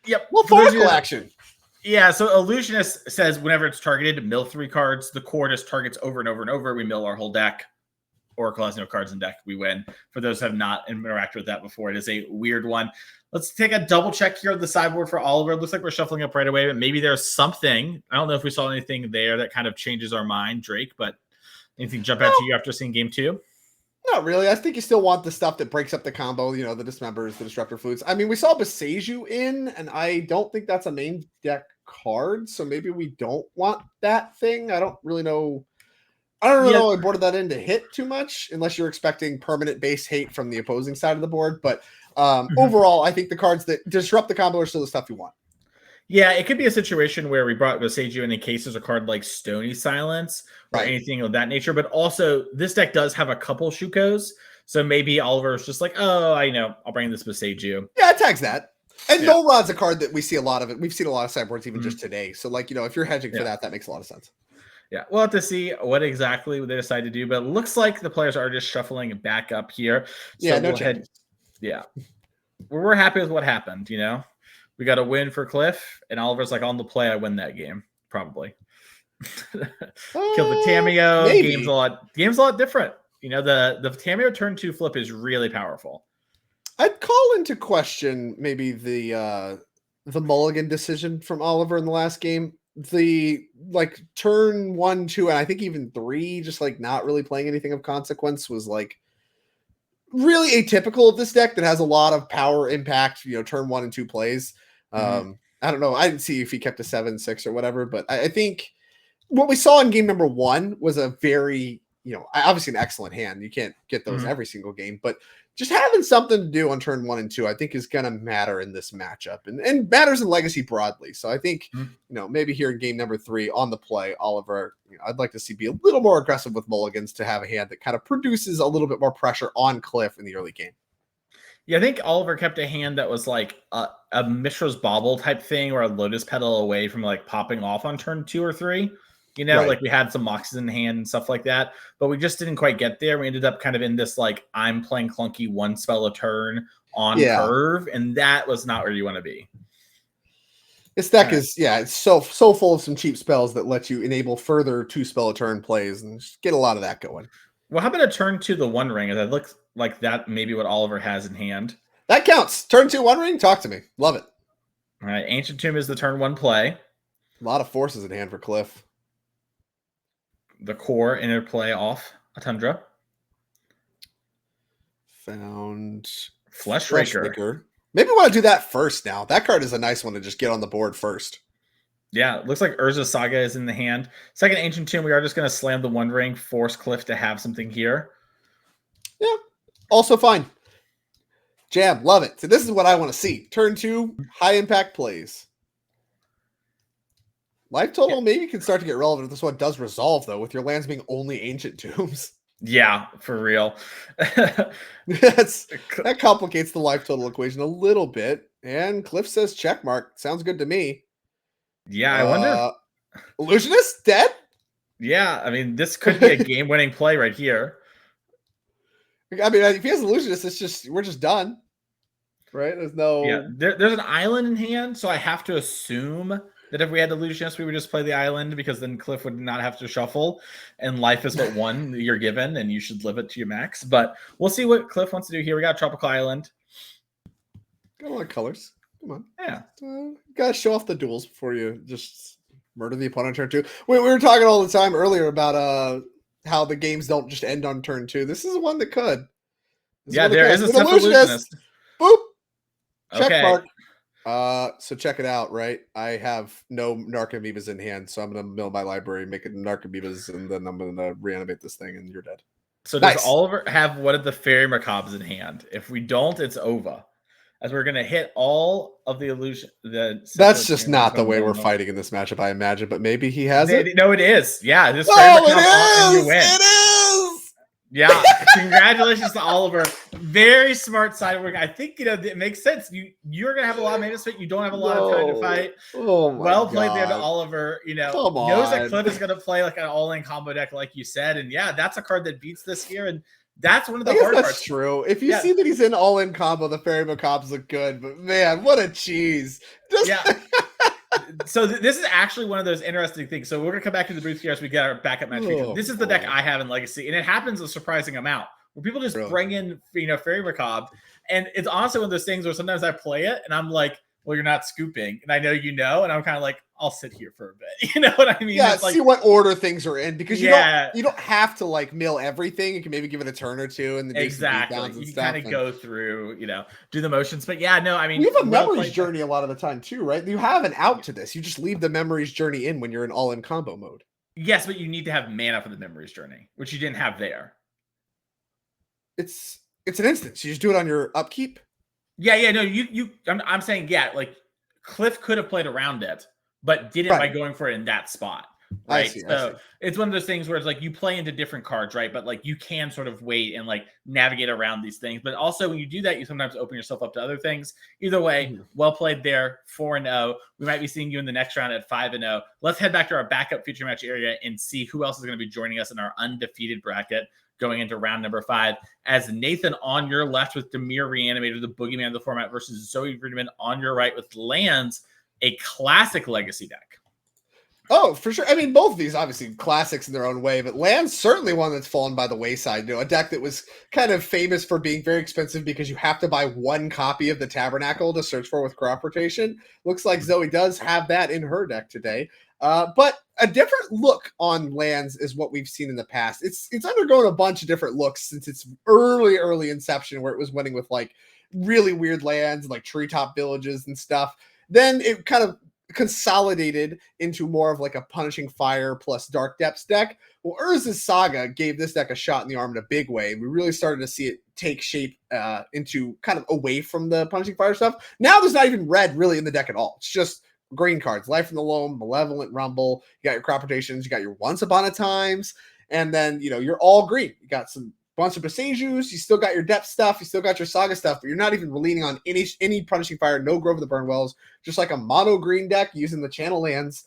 Yep. Well, Thoracle action. Yeah. So illusionist says whenever it's targeted, mill 3 cards. The core just targets over and over and over. We mill our whole deck. Oracle has no cards in deck. We win. For those who have not interacted with that before, it is a weird one. Let's take a double check here on the sideboard for Oliver. It looks like we're shuffling up right away, but maybe there's something. I don't know if we saw anything there that kind of changes our mind, Drake, but anything jump out to you after seeing game 2? Not really. I think you still want the stuff that breaks up the combo, the dismembers, the disruptor flutes. I mean, we saw Beseiju in, and I don't think that's a main deck card, so maybe we don't want that thing. I don't really know. I don't really know I boarded that in to hit too much, unless you're expecting permanent base hate from the opposing side of the board. But overall, I think the cards that disrupt the combo are still the stuff you want. Yeah, it could be a situation where we brought Beseiju in case there's a card like Stony Silence or anything of that nature. But also, this deck does have a couple Shukos. So maybe Oliver's just like, oh, I know, I'll bring this Beseiju. Yeah, it tags that. And Golrod's a card that we see a lot of it. We've seen a lot of sideboards even just today. So, if you're hedging for that makes a lot of sense. Yeah, we'll have to see what exactly they decide to do, but it looks like the players are just shuffling back up here. So no changes. Yeah. We're happy with what happened, We got a win for Cliff, and Oliver's like, on the play, I win that game. Probably. Killed the Tameo. Maybe. Game's a lot different. The Tameo turn 2 flip is really powerful. I'd call into question maybe the mulligan decision from Oliver in the last game. The turn 1, 2, and I think even 3, just not really playing anything of consequence was really atypical of this deck that has a lot of power impact, turn 1 and 2 plays. I don't know. I didn't see if he kept a 7, 6 or whatever, but I think what we saw in game number 1 was a very obviously an excellent hand. You can't get those every single game, but just having something to do on turn 1 and 2, I think is going to matter in this matchup and matters in Legacy broadly. So I think, maybe here in game number 3 on the play, Oliver, I'd like to see be a little more aggressive with mulligans to have a hand that kind of produces a little bit more pressure on Cliff in the early game. Yeah, I think Oliver kept a hand that was like a Mishra's Bauble type thing or a Lotus Petal away from like popping off on turn 2 or 3. Right. Like we had some Moxes in hand and stuff like that, but we just didn't quite get there. We ended up kind of in this like I'm playing clunky 1 spell a turn on curve, and that was not where you want to be. This deck is it's so full of some cheap spells that let you enable further 2 spell a turn plays and just get a lot of that going. Well, how about a turn 2 the One Ring? That looks like that maybe what Oliver has in hand. That counts. Turn 2 One Ring. Talk to me. Love it. All right, Ancient Tomb is the turn 1 play. A lot of forces in hand for Cliff. The core interplay off a Tundra. Found Fleshraker. Maybe we want to do that first now. That card is a nice one to just get on the board first. Yeah, it looks like Urza Saga is in the hand. Second Ancient Tomb, we are just going to slam the One Ring, force Cliff to have something here. Yeah, also fine. Jam, love it. So this is what I want to see. Turn 2, high impact plays. Life total maybe can start to get relevant if this one does resolve, though, with your lands being only Ancient Tombs. Yeah, for real. That complicates the life total equation a little bit. And Cliff says checkmark. Sounds good to me. Yeah, I wonder. Illusionist dead? Yeah, I mean, this could be a game-winning play right here. I mean, if he has Illusionist, we're just done. Right? There's no... Yeah, there's an island in hand, so I have to assume that if we had Illusionist, we would just play the island because then Cliff would not have to shuffle. And life is but one you're given, and you should live it to your max. But we'll see what Cliff wants to do here. We got Tropical Island. Got a lot of colors. Come on. Yeah. Gotta show off the duels before you just murder the opponent on turn 2. We were talking all the time earlier about how the games don't just end on turn 2. This is one that could. There is a Illusionist. Boop. Okay. Check mark. So check it out, right? I have no Narcomoebas in hand, so I'm gonna mill my library, make it Narcomoebas, and then I'm gonna reanimate this thing, and you're dead. So does Oliver have one of the Fairy Macabres in hand? If we don't, it's over. As we're gonna hit all of the illusion. That's just not the way we're fighting in this matchup, I imagine. But maybe he has it. No, it is. Yeah, this. Oh, it is. It is. Yeah, congratulations to Oliver. Very smart side work. I think it makes sense. You're gonna have a lot of mana to fight. You don't have a lot of time to fight. Oh my well played God. there to Oliver. Come on. Knows that Cliff is gonna play like an all-in combo deck, like you said. And yeah, that's a card that beats this here. And that's one of the hard parts. That's true. If you see that he's in all-in combo, the Fairy Macabres look good. But man, what a cheese! So this is actually one of those interesting things. So we're gonna come back to the booth here as we get our backup match. This is the deck I have in Legacy, and it happens a surprising amount where people just bring in Fairy Macabre, and it's honestly one of those things where sometimes I play it and I'm like, well, you're not scooping, and I know and I'm kind of like, I'll sit here for a bit. You know what I mean? Yeah, it's see what order things are in, because you don't have to like mill everything. You can maybe give it a turn or two and then exactly. You kind of go through, do the motions. But yeah, no, I mean, you have a memories journey a lot of the time too, right? You have an out to this. You just leave the memories journey in when you're in all-in combo mode. Yes, but you need to have mana for the memories journey, which you didn't have there. It's an instance. You just do it on your upkeep. Yeah, no, I'm saying, like Cliff could have played around it, but did it by going for it in that spot. Right. I see. It's one of those things where it's like you play into different cards, right? But like you can sort of wait and like navigate around these things. But also when you do that, you sometimes open yourself up to other things. Either way, well played there, 4-0. We might be seeing you in the next round at 5-0. Let's head back to our backup feature match area and see who else is going to be joining us in our undefeated bracket going into round number 5. As Nathan on your left with Demir Reanimator, the boogeyman of the format, versus Zoe Friedman on your right with Lands, a classic Legacy deck. Oh, for sure. I mean, both of these obviously classics in their own way, but Land's certainly one that's fallen by the wayside. A deck that was kind of famous for being very expensive because you have to buy one copy of the Tabernacle to search for with crop rotation. Looks like Zoe does have that in her deck today. But a different look on Lands is what we've seen in the past. It's undergone a bunch of different looks since its early inception, where it was winning with like really weird lands, like treetop villages and stuff. Then it kind of consolidated into more of like a Punishing Fire plus Dark Depths deck. Well, Urza's Saga gave this deck a shot in the arm in a big way. We really started to see it take shape into kind of away from the Punishing Fire stuff. Now there's not even red really in the deck at all. It's just green cards, Life from the Loam, Malevolent Rumble. You got your crop rotations, you got your Once Upon a Times, and then you're all green. You got some bunch of Besejus, you still got your depth stuff, you still got your Saga stuff, but you're not even leaning on any Punishing Fire, no Grove of the Burnwells, just like a mono green deck using the channel lands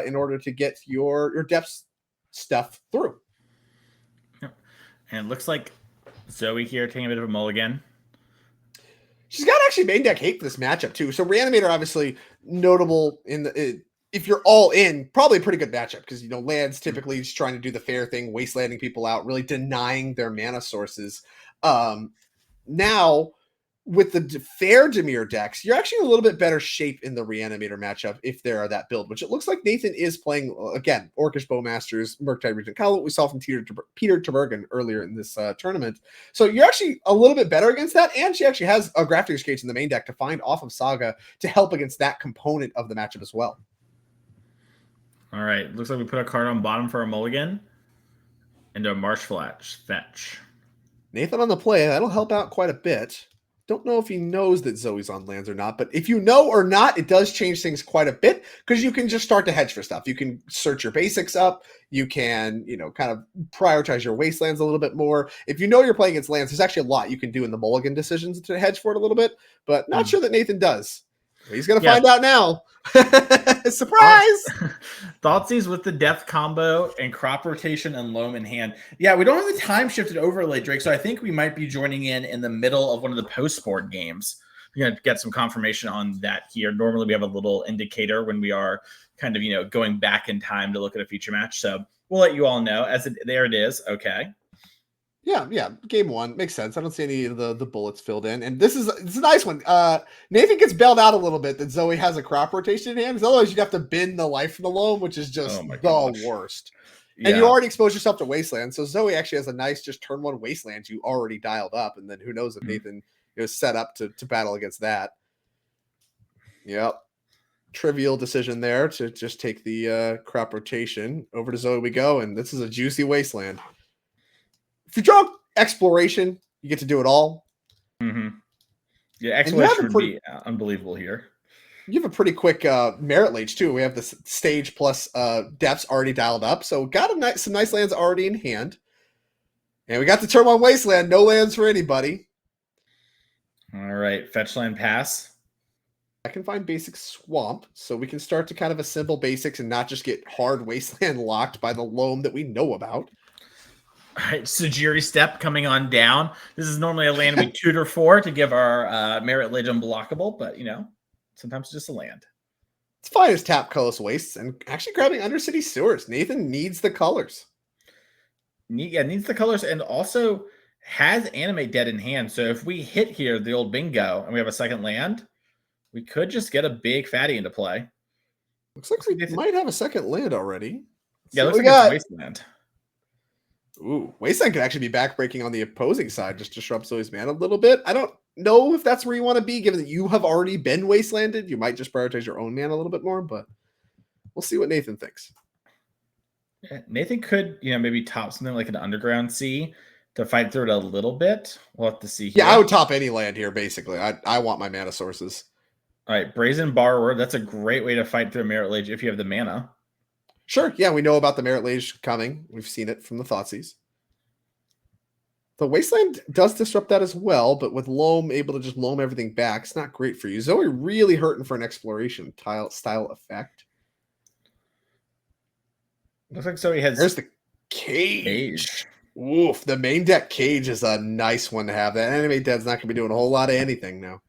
in order to get your depth stuff through. Yep. And it looks like Zoe here taking a bit of a mulligan. She's got actually main deck hate for this matchup too. So Reanimator obviously notable in the if you're all in, probably a pretty good matchup because lands typically just trying to do the fair thing, wastelanding people out, really denying their mana sources. Now with the fair Dimir decks, you're actually in a little bit better shape in the Reanimator matchup if there are that build, which it looks like Nathan is playing again. Orcish Bowmasters, Murktide Regent, kind of what we saw from Peter Tabergen earlier in this tournament. So you're actually a little bit better against that, and she actually has a Grafting Escapes in the main deck to find off of Saga to help against that component of the matchup as well. All right, looks like we put a card on bottom for a mulligan into a Marsh Fetch. Nathan on the play, that'll help out quite a bit. Don't know if he knows that Zoe's on lands or not, but if you know or not, it does change things quite a bit because you can just start to hedge for stuff. You can search your basics up. You can, kind of prioritize your wastelands a little bit more. If you know you're playing against lands, there's actually a lot you can do in the mulligan decisions to hedge for it a little bit, but not sure that Nathan does. He's going to find out now. Surprise! Thoughtseize with the Death combo and crop rotation and loam in hand. Yeah, we don't have the time shifted overlay, Drake, so I think we might be joining in the middle of one of the post-sport games. We're going to get some confirmation on that here. Normally we have a little indicator when we are kind of, going back in time to look at a future match. So we'll let you all know. There it is. Okay. Yeah. Game one makes sense. I don't see any of the bullets filled in, and this is a nice one. Nathan gets bailed out a little bit that Zoe has a crop rotation in hand, because otherwise you'd have to bin the Life from the Loam, which is just the worst. Yeah. And you already exposed yourself to wasteland, so Zoe actually has a nice just turn one wasteland you already dialed up, and then who knows if Nathan is set up to battle against that. Yep. Trivial decision there to just take the crop rotation. Over to Zoe we go, and this is a juicy wasteland. If you draw Exploration, you get to do it all. Mm-hmm. Yeah, Exploration would be unbelievable here. You have a pretty quick Merit Lage, too. We have this stage plus depths already dialed up. So got some nice lands already in hand. And we got the turn one wasteland. No lands for anybody. All right. Fetch land pass. I can find basic swamp. So we can start to kind of assemble basics and not just get hard wasteland locked by the loam that we know about. All right, Sujiri Step coming on down. This is normally a land we tutor for to give our Merit Lage unblockable, but sometimes it's just a land. It's fine as tap colorless wastes and actually grabbing Undercity Sewers. Nathan needs the colors. Needs the colors and also has Animate Dead in hand. So if we hit here the old bingo and we have a second land, we could just get a big fatty into play. Looks like we might have a second land already. Yeah, looks like it's a wasteland. Ooh, Wasteland could actually be backbreaking on the opposing side, just disrupt Zoe's mana a little bit. I don't know if that's where you want to be, given that you have already been wastelanded. You might just prioritize your own mana a little bit more, but we'll see what Nathan thinks. Yeah, Nathan could, maybe top something like an Underground Sea to fight through it a little bit. We'll have to see here. Yeah, I would top any land here, basically. I want my mana sources. All right, Brazen Borrower. That's a great way to fight through a Merit Lage if you have the mana. Sure. Yeah, we know about the Merit Lage coming. We've seen it from the Thoughtseize. The Wasteland does disrupt that as well, but with Loam able to just loam everything back, it's not great for you. Zoe really hurting for an Exploration style effect. Looks like Zoe has... There's the Cage. Oof, the main deck Cage is a nice one to have. That Animate Dead's not going to be doing a whole lot of anything now.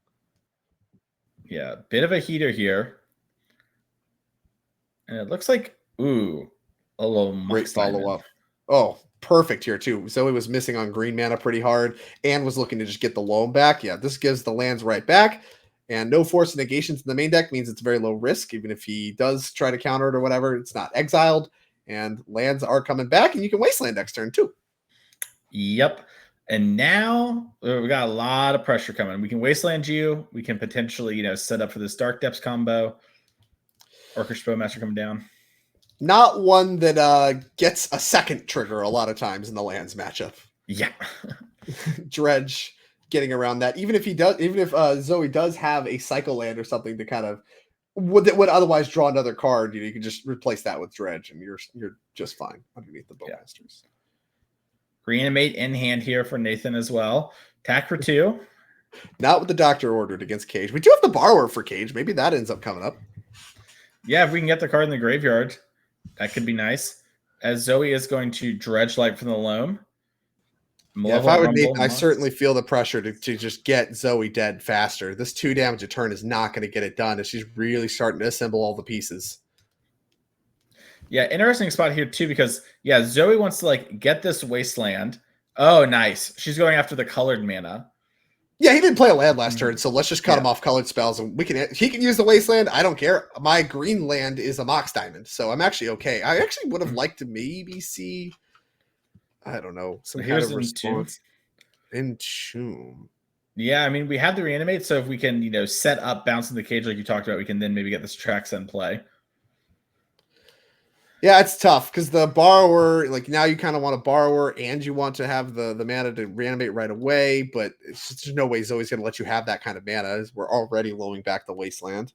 Yeah, bit of a heater here. And it looks like... Ooh, a little great follow-up. Oh, perfect here, too. Zoe was missing on green mana pretty hard and was looking to just get the loam back. Yeah, this gives the lands right back. And no force negations in the main deck means it's very low risk. Even if he does try to counter it or whatever, it's not exiled. And lands are coming back, and you can wasteland next turn, too. Yep. And now we got a lot of pressure coming. We can wasteland you. We can potentially, set up for this Dark Depths combo. Orchestra Bowmaster coming down. Not one that gets a second trigger a lot of times in the lands matchup. Yeah. Dredge getting around that. Even if Zoe does have a cycle land or something to kind of would otherwise draw another card, you can just replace that with Dredge and you're just fine underneath the Bowmasters. Reanimate in hand here for Nathan as well. Attack for 2. Not with the Doctor ordered against Cage. We do have the Borrower for Cage. Maybe that ends up coming up. Yeah, if we can get the card in the graveyard, that could be nice. As Zoe is going to Dredge Light from the Loam. If I would Nathan, I certainly feel the pressure to just get Zoe dead faster. This 2 damage a turn is not going to get it done as she's really starting to assemble all the pieces. Yeah, interesting spot here too because Zoe wants to get this Wasteland. Oh, nice. She's going after the colored mana. Yeah, he didn't play a land last turn, so let's just cut him off colored spells and he can use the Wasteland. I don't care. My green land is a Mox Diamond, so I'm actually okay. I actually would have liked to maybe see, I don't know, some kind of response. Entomb. Yeah, I mean, we have the Reanimate, so if we can, set up Bounce in the Cage like you talked about, we can then maybe get this Trax in play. Yeah, it's tough because the Borrower, now you kind of want a Borrower and you want to have the mana to reanimate right away, but there's no way Zoe's going to let you have that kind of mana as we're already loaning back the Wasteland.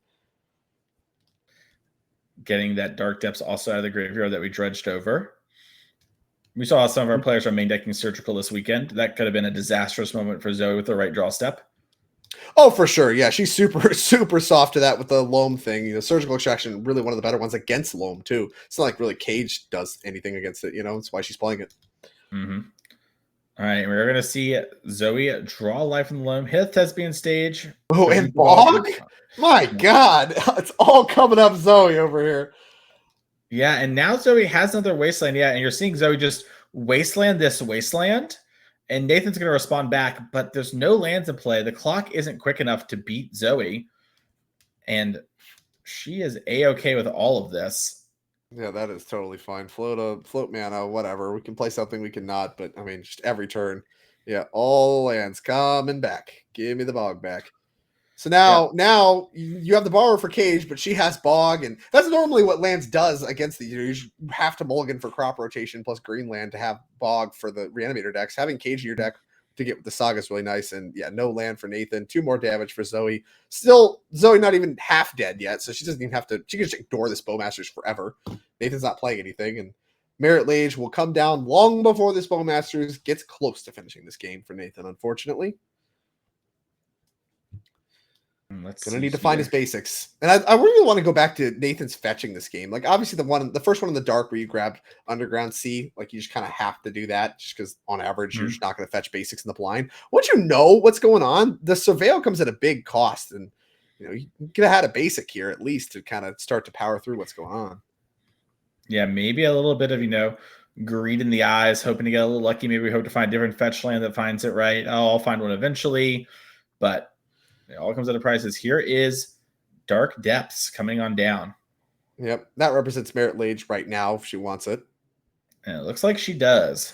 Getting that Dark Depths also out of the graveyard that we dredged over. We saw some of our players are main decking Surgical this weekend. That could have been a disastrous moment for Zoe with the right draw step. Oh, for sure. Yeah, she's super, super soft to that with the Loam thing. Surgical Extraction, really one of the better ones against Loam, too. It's not like really Cage does anything against it, That's why she's playing it. Mm-hmm. All right, we're going to see Zoe draw life from the Loam. Hit Thespian stage. Oh, and Bog? My God. It's all coming up Zoe over here. Yeah, and now Zoe has another Wasteland. Yeah, and you're seeing Zoe just Wasteland this Wasteland. And Nathan's going to respond back, but there's no lands in play. The clock isn't quick enough to beat Zoe. And she is A-okay with all of this. Yeah, that is totally fine. Float mana, whatever. We can play something, we cannot. But, I mean, just every turn. Yeah, all lands coming back. Give me the Bog back. So now you have the Borrower for Cage, but she has Bog, and that's normally what lands does against the. You have to mulligan for crop rotation plus Greenland to have Bog for the Reanimator decks. Having Cage in your deck to get with the Saga is really nice, and no land for Nathan. 2 more damage for Zoe. Still, Zoe not even half dead yet, so she doesn't even have to. She can just ignore this Bowmasters forever. Nathan's not playing anything, and Merit Lage will come down long before this Bowmasters gets close to finishing this game for Nathan. Unfortunately. Gonna need to find his basics. And I really want to go back to Nathan's fetching this game. Obviously the first one in the dark where you grabbed Underground Sea, you just kind of have to do that just because on average you're just not going to fetch basics in the blind. Once you know what's going on, the Surveil comes at a big cost, and you could have had a basic here at least to kind of start to power through what's going on. Yeah, maybe a little bit of greed in the eyes, hoping to get a little lucky. Maybe we hope to find a different fetch land that finds it right. I'll find one eventually, but it all comes at a prices. Here is Dark Depths coming on down. Yep, that represents Merit Lage right now if she wants it. And it looks like she does.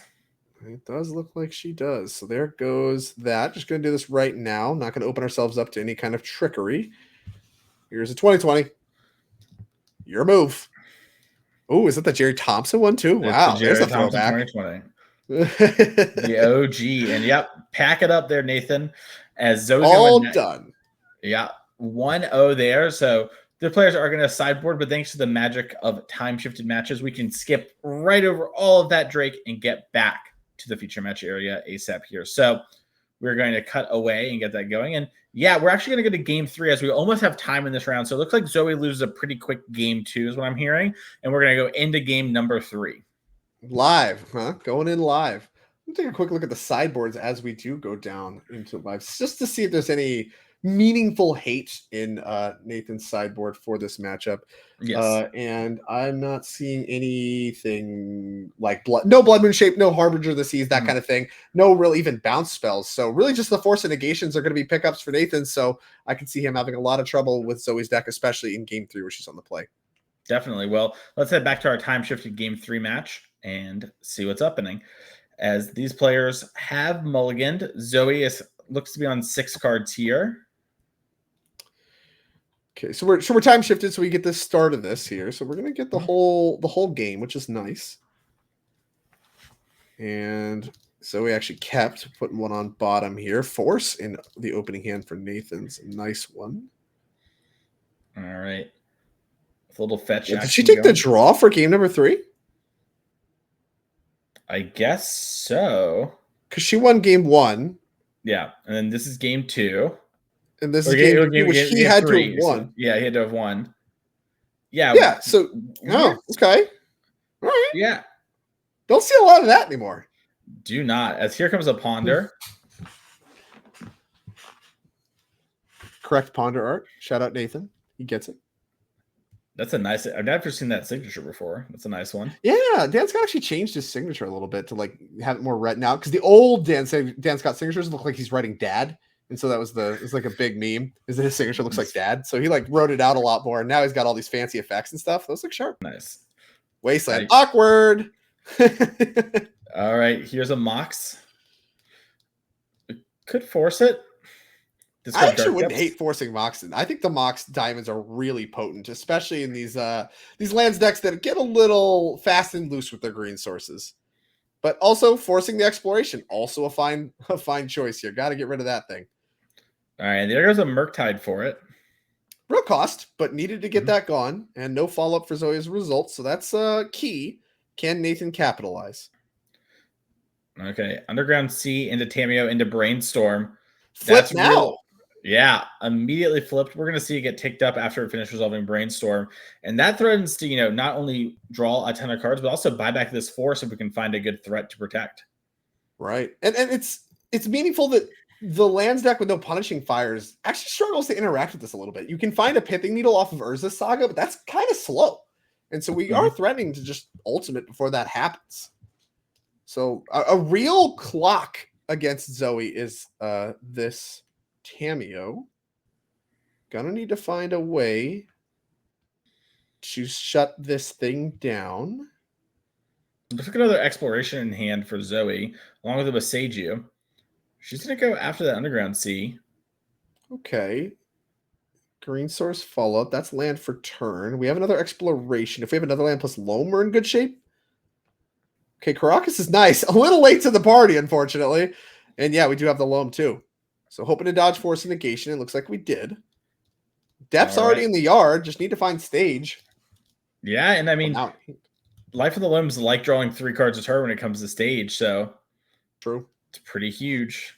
It does look like she does. So there goes that. Just going to do this right now. Not going to open ourselves up to any kind of trickery. Here's a 2020. Your move. Oh, is that the Jerry Thompson one too? Wow, there's a throwback. 2020. The OG. And pack it up there, Nathan. As Zoe's all done. Yeah, 1-0 there. So the players are going to sideboard, but thanks to the magic of time-shifted matches, we can skip right over all of that Drake and get back to the feature match area ASAP here. So we're going to cut away and get that going. And we're actually going to go to game 3 as we almost have time in this round. So it looks like Zoe loses a pretty quick game 2 is what I'm hearing. And we're going to go into game number 3. Live, huh? Going in live. We'll take a quick look at the sideboards as we do go down into live, just to see if there's any meaningful hate in Nathan's sideboard for this matchup. Yes. And I'm not seeing anything like no Blood Moon Shape, no Harbinger of the Seas, that kind of thing. No real even bounce spells. So really just the Force of Negations are going to be pickups for Nathan. So I can see him having a lot of trouble with Zoe's deck, especially in game 3 where she's on the play. Definitely. Well, let's head back to our time-shifted game 3 match and see what's happening. As these players have mulliganed, Zoe looks to be on 6 cards here. Okay, so we're time shifted, so we get the start of this here. So we're gonna get the whole game, which is nice. And so we actually kept putting one on bottom here. Force in the opening hand for Nathan's nice one. All right. With a little fetch. Did she take the draw for game number 3? I guess so. Because she won game 1. Yeah, and then this is game 2. And this is game 2, which he had 3, to have won. So, yeah, he had to have won. Yeah. Yeah, so, oh, okay. All right. Yeah. Don't see a lot of that anymore. Do not. As here comes a ponder. Correct ponder art. Shout out Nathan. He gets it. That's a nice. I've never seen that signature before. That's a nice one. Yeah, Dan's got actually changed his signature a little bit to like have it more written out, because the old Dan Scott signatures look like he's writing dad, and so that was it's like a big meme is that his signature looks like dad. So he like wrote it out a lot more, and now he's got all these fancy effects and stuff. Those look sharp. Nice. Wasteland. Nice. Awkward. All right, here's a Mox. Could force it. I actually wouldn't hate forcing Moxen. I think the Mox diamonds are really potent, especially in these lands decks that get a little fast and loose with their green sources. But also forcing the exploration, also a fine choice here. Got to get rid of that thing. All right, there goes a Murktide for it. Real cost, but needed to get that gone, and no follow-up for Zoe as a result, so that's key. Can Nathan capitalize? Okay, Underground Sea into Tameo into Brainstorm. Flip now. Yeah, immediately flipped. We're going to see it get ticked up after it finishes resolving Brainstorm. And that threatens to, not only draw a ton of cards, but also buy back this force if we can find a good threat to protect. Right. And it's meaningful that the lands deck with no punishing fires actually struggles to interact with this a little bit. You can find a Pithing Needle off of Urza's Saga, but that's kind of slow. And so we are threatening to just ultimate before that happens. So a real clock against Zoe is this Tameo. Gonna need to find a way to shut this thing down. Let's look at another exploration in hand for Zoe, along with a Masaju. She's gonna go after that Underground Sea. Okay. Green source follow-up. That's land for turn. We have another exploration. If we have another land plus loam, we're in good shape. Okay, Caracas is nice. A little late to the party, unfortunately. And yeah, we do have the loam too. So hoping to dodge force and negation. It looks like we did. Depth's already in the yard. Just need to find stage. Yeah, and I mean, Life of the Limbs like drawing 3 cards a turn when it comes to stage. So true. It's pretty huge.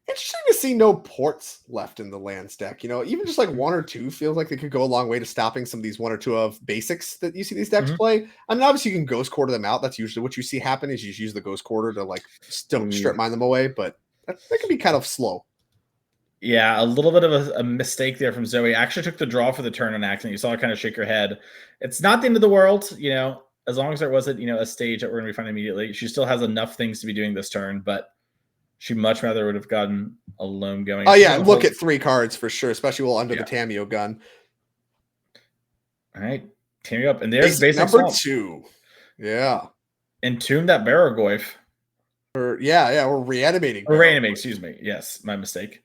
Interesting to see no ports left in the lands deck. Even just like 1 or 2 feels like they could go a long way to stopping some of these 1 or 2 of basics that you see these decks play. I mean, obviously you can Ghost Quarter them out. That's usually what you see happen is you just use the Ghost Quarter to like strip mine them away, but that can be kind of slow. Yeah, a little bit of a mistake there from Zoe. I actually took the draw for the turn on accident. You saw her kind of shake her head. It's not the end of the world, as long as there wasn't, a stage that we're going to be finding immediately. She still has enough things to be doing this turn, but she much rather would have gotten a loam going. Oh, yeah, look at 3 cards for sure, especially under the Tameo gun. All right, Tameo up. And there's basic number 2. Yeah. Entomb that Barrogoyf. We're reanimating. Or reanimating, excuse me. Yes, my mistake.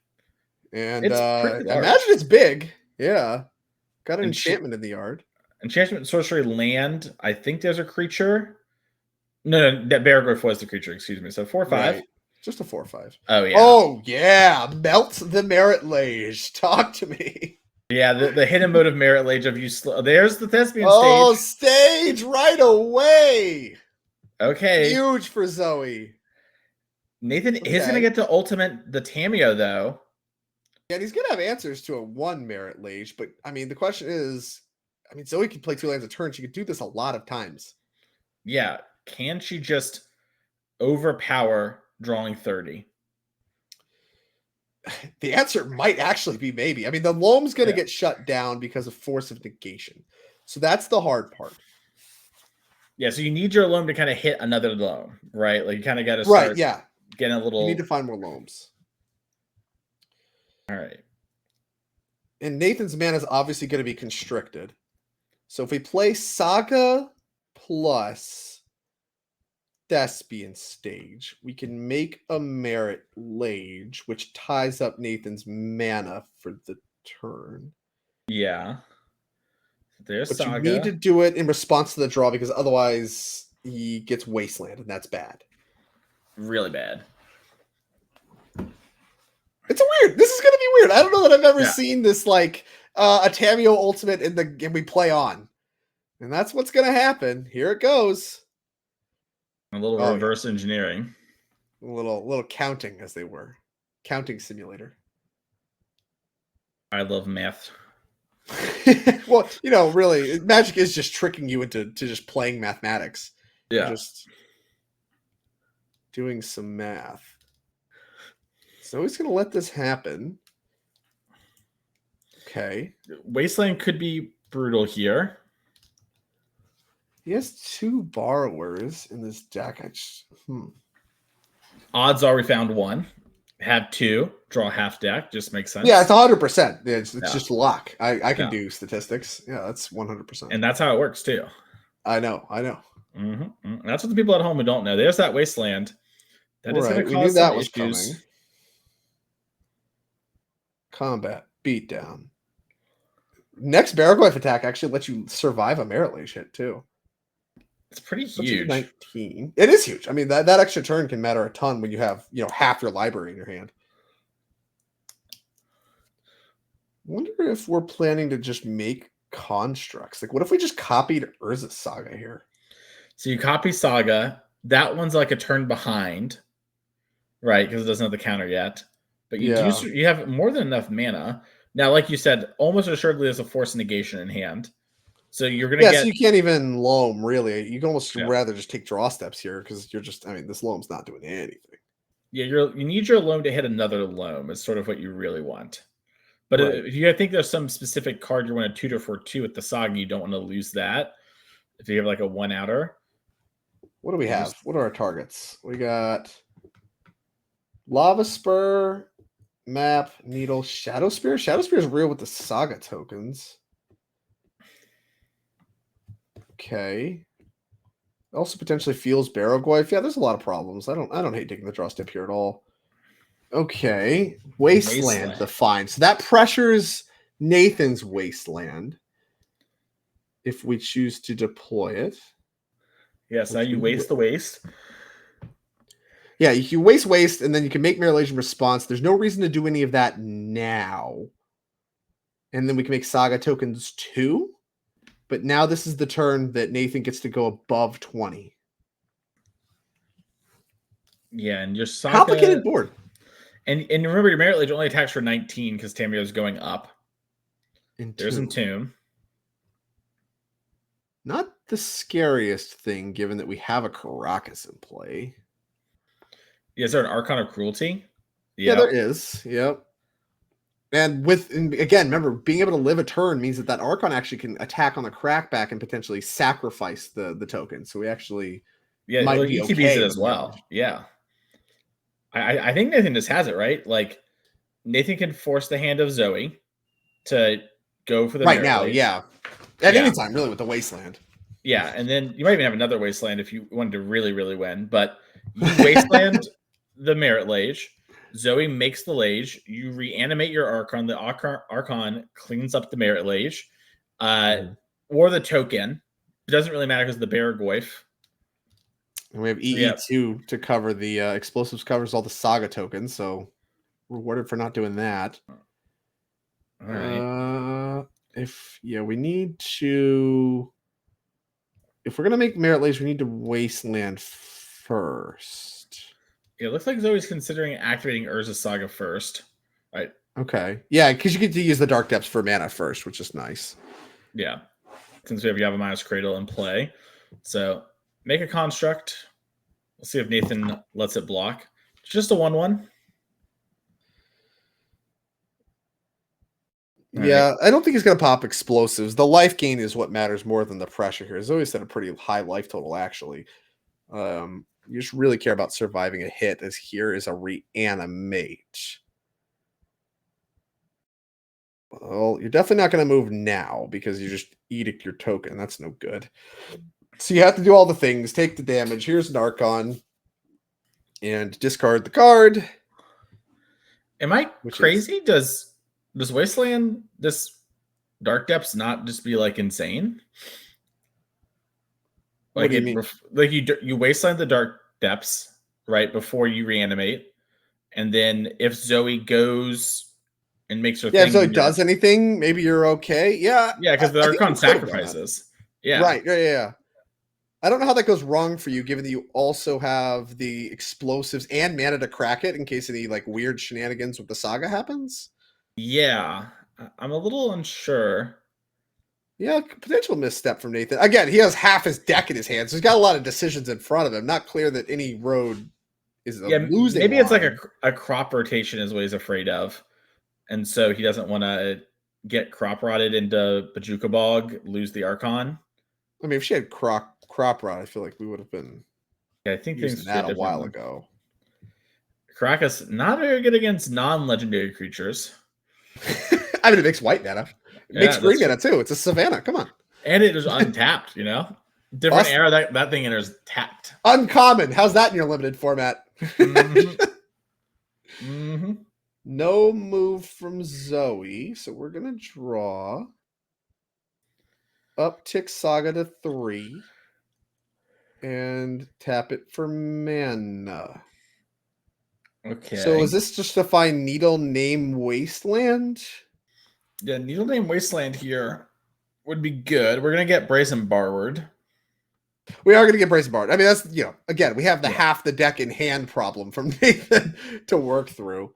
And imagine it's big. Yeah. Got an enchantment in the yard. Enchantment, sorcery, land. I think there's a creature. No, that Barrogoyf was the creature, excuse me. So 4/5. Right. Just a 4/5. Oh, yeah. Oh, yeah. Melt the Merit Lage. Talk to me. Yeah, the hidden mode of Merit Lage of you. There's the Thespian stage. Oh, stage right away. Okay. Huge for Zoe. Nathan is going to get to ultimate the Tameo, though. Yeah, and he's going to have answers to a 1 Merit Lage. But, I mean, the question is, Zoe can play 2 lands a turn. She could do this a lot of times. Yeah. Can she just overpower drawing 30? The answer might actually be maybe. I mean, the loam's going to get shut down because of force of negation. So that's the hard part. Yeah, so you need your loam to kind of hit another loam, right? Like you kind of got to start getting a little... You need to find more loams. All right. And Nathan's mana is obviously going to be constricted. So if we play Saga plus Thespian stage, we can make a Merit Lage, which ties up Nathan's mana for the turn. Yeah. There's But Saga. you need to do it in response to the draw because otherwise he gets Wasteland, and that's bad. Really bad. It's weird. This is going to be weird. I don't know that I've ever Yeah. seen this like a Tamio ultimate in the game we play on. And that's what's going to happen. Here it goes. A little reverse engineering. A little counting, as they were. Counting simulator. I love math. Well, you know, really, Magic is just tricking you into just playing mathematics. Yeah. You're just doing some math. So he's going to let this happen. Okay. Wasteland could be brutal here. He has 2 borrowers in this deck. Odds are we found 1. Have 2. Draw half deck. Just makes sense. Yeah, it's 100%. It's just luck. I can do statistics. Yeah, that's 100%. And that's how it works too. I know. Mm-hmm. That's what the people at home who don't know. There's that Wasteland. That is going to cause some issues. Coming. Combat beatdown. Next Baraglyph attack actually lets you survive a Merit Lage hit too. It's pretty huge. 19. It is huge. I mean, that extra turn can matter a ton when you have, half your library in your hand. Wonder if we're planning to just make constructs. Like, what if we just copied Urza's Saga here? So you copy Saga. That one's like a turn behind, right? Because it doesn't have the counter yet. But you have more than enough mana. Now, like you said, almost assuredly there's a Force Negation in hand. So you're going to get... so you can't even loam, really. You can almost rather just take draw steps here because you're just... I mean, this loam's not doing anything. Yeah, you need your loam to hit another loam is sort of what you really want. But if you think there's some specific card you want to tutor for 2 with the Saga, you don't want to lose that. If you have like a 1-outer. What do we have? What are our targets? We got Lava Spur, Map, Needle, Shadow Spear. Shadow Spear is real with the Saga tokens. Okay. Also potentially feels Baraglyph. Yeah, there's a lot of problems. I don't hate taking the draw step here at all. Okay. Wasteland defined. So that pressures Nathan's Wasteland if we choose to deploy it. Yes, now you waste the waste. Yeah, you can waste, and then you can make Merit Lage in response. There's no reason to do any of that now. And then we can make Saga tokens too. But now this is the turn that Nathan gets to go above 20. Yeah, and your Saga... Complicated board. And remember, your Merit Lage only attacks for 19 because Tamio is going up. There's Entomb. Not the scariest thing, given that we have a Caracas in play. Is there an Archon of Cruelty? Yeah, there is. Yep. And again, remember, being able to live a turn means that Archon actually can attack on the crackback and potentially sacrifice the token. So we actually might be okay it as well. Yeah. I think Nathan just has it, right? Like, Nathan can force the hand of Zoe to go for the right now, yeah. At any time, really, with the Wasteland. Yeah, and then you might even have another Wasteland if you wanted to really, really win. But you Wasteland the Merit Lage. Zoe makes the Lage. You reanimate your Archon. The Archon cleans up the Merit Lage. Or the token. It doesn't really matter because the Baraglyph. And we have EE2 to cover the explosives, covers all the Saga tokens, so rewarded for not doing that. All right. We need to... If we're going to make Merit Lage, we need to Wasteland first. It looks like Zoe's considering activating Urza's Saga first. Right. Okay. Yeah, because you get to use the Dark Depths for mana first, which is nice. Yeah. Since we have Yavimai's Cradle in play. So make a construct. We'll see if Nathan lets it block. Just a 1/1. Yeah, I don't think he's going to pop explosives. The life gain is what matters more than the pressure here. He's always had a pretty high life total, actually. You just really care about surviving a hit, as here is a reanimate. Well, you're definitely not going to move now because you just edict your token. That's no good. So you have to do all the things. Take the damage. Here's an Archon. And discard the card. Am I crazy? Does Wasteland, this Dark Depths not just be like insane? What Like do you mean? like you wasteland the Dark Depths right before you reanimate, and then if Zoe goes and makes her Yeah, if thing, Zoe then you're does anything, maybe you're okay. Yeah, yeah, because the I think we Archon could have done that. sacrifices. Yeah, Right. Yeah. I don't know how that goes wrong for you, given that you also have the explosives and mana to crack it in case any like weird shenanigans with the saga happens. yeah. I'm a little unsure. Yeah, potential misstep from Nathan. Again, he has half his deck in his hands, so he's got a lot of decisions in front of him. Not clear that any road is a Yeah, losing maybe it's like line. a crop rotation is what he's afraid of, and so he doesn't want to get crop rotted into Bajuka Bog, lose the Archon. I mean, if she had crop rot, I feel like we would have been Yeah, I think using things get that a different while then. ago. Caracas not very good against non-legendary creatures. I mean, it makes white mana. It makes Yeah, green that's mana too. It's a Savannah. Come on. and it is untapped. Different Awesome. era that thing enters tapped. Uncommon. How's that in your limited format? Mm-hmm. Mm-hmm. No move from Zoe, so we're gonna draw. Uptick Saga to 3. And tap it for mana. Okay. So is this just to find Needle Name Wasteland? Yeah, Needle Name Wasteland here would be good. We're gonna get Brazen Barward. We are going to get Brazen Bard. I mean, that's, again, we have the Yeah. half the deck in hand problem from Nathan to work through.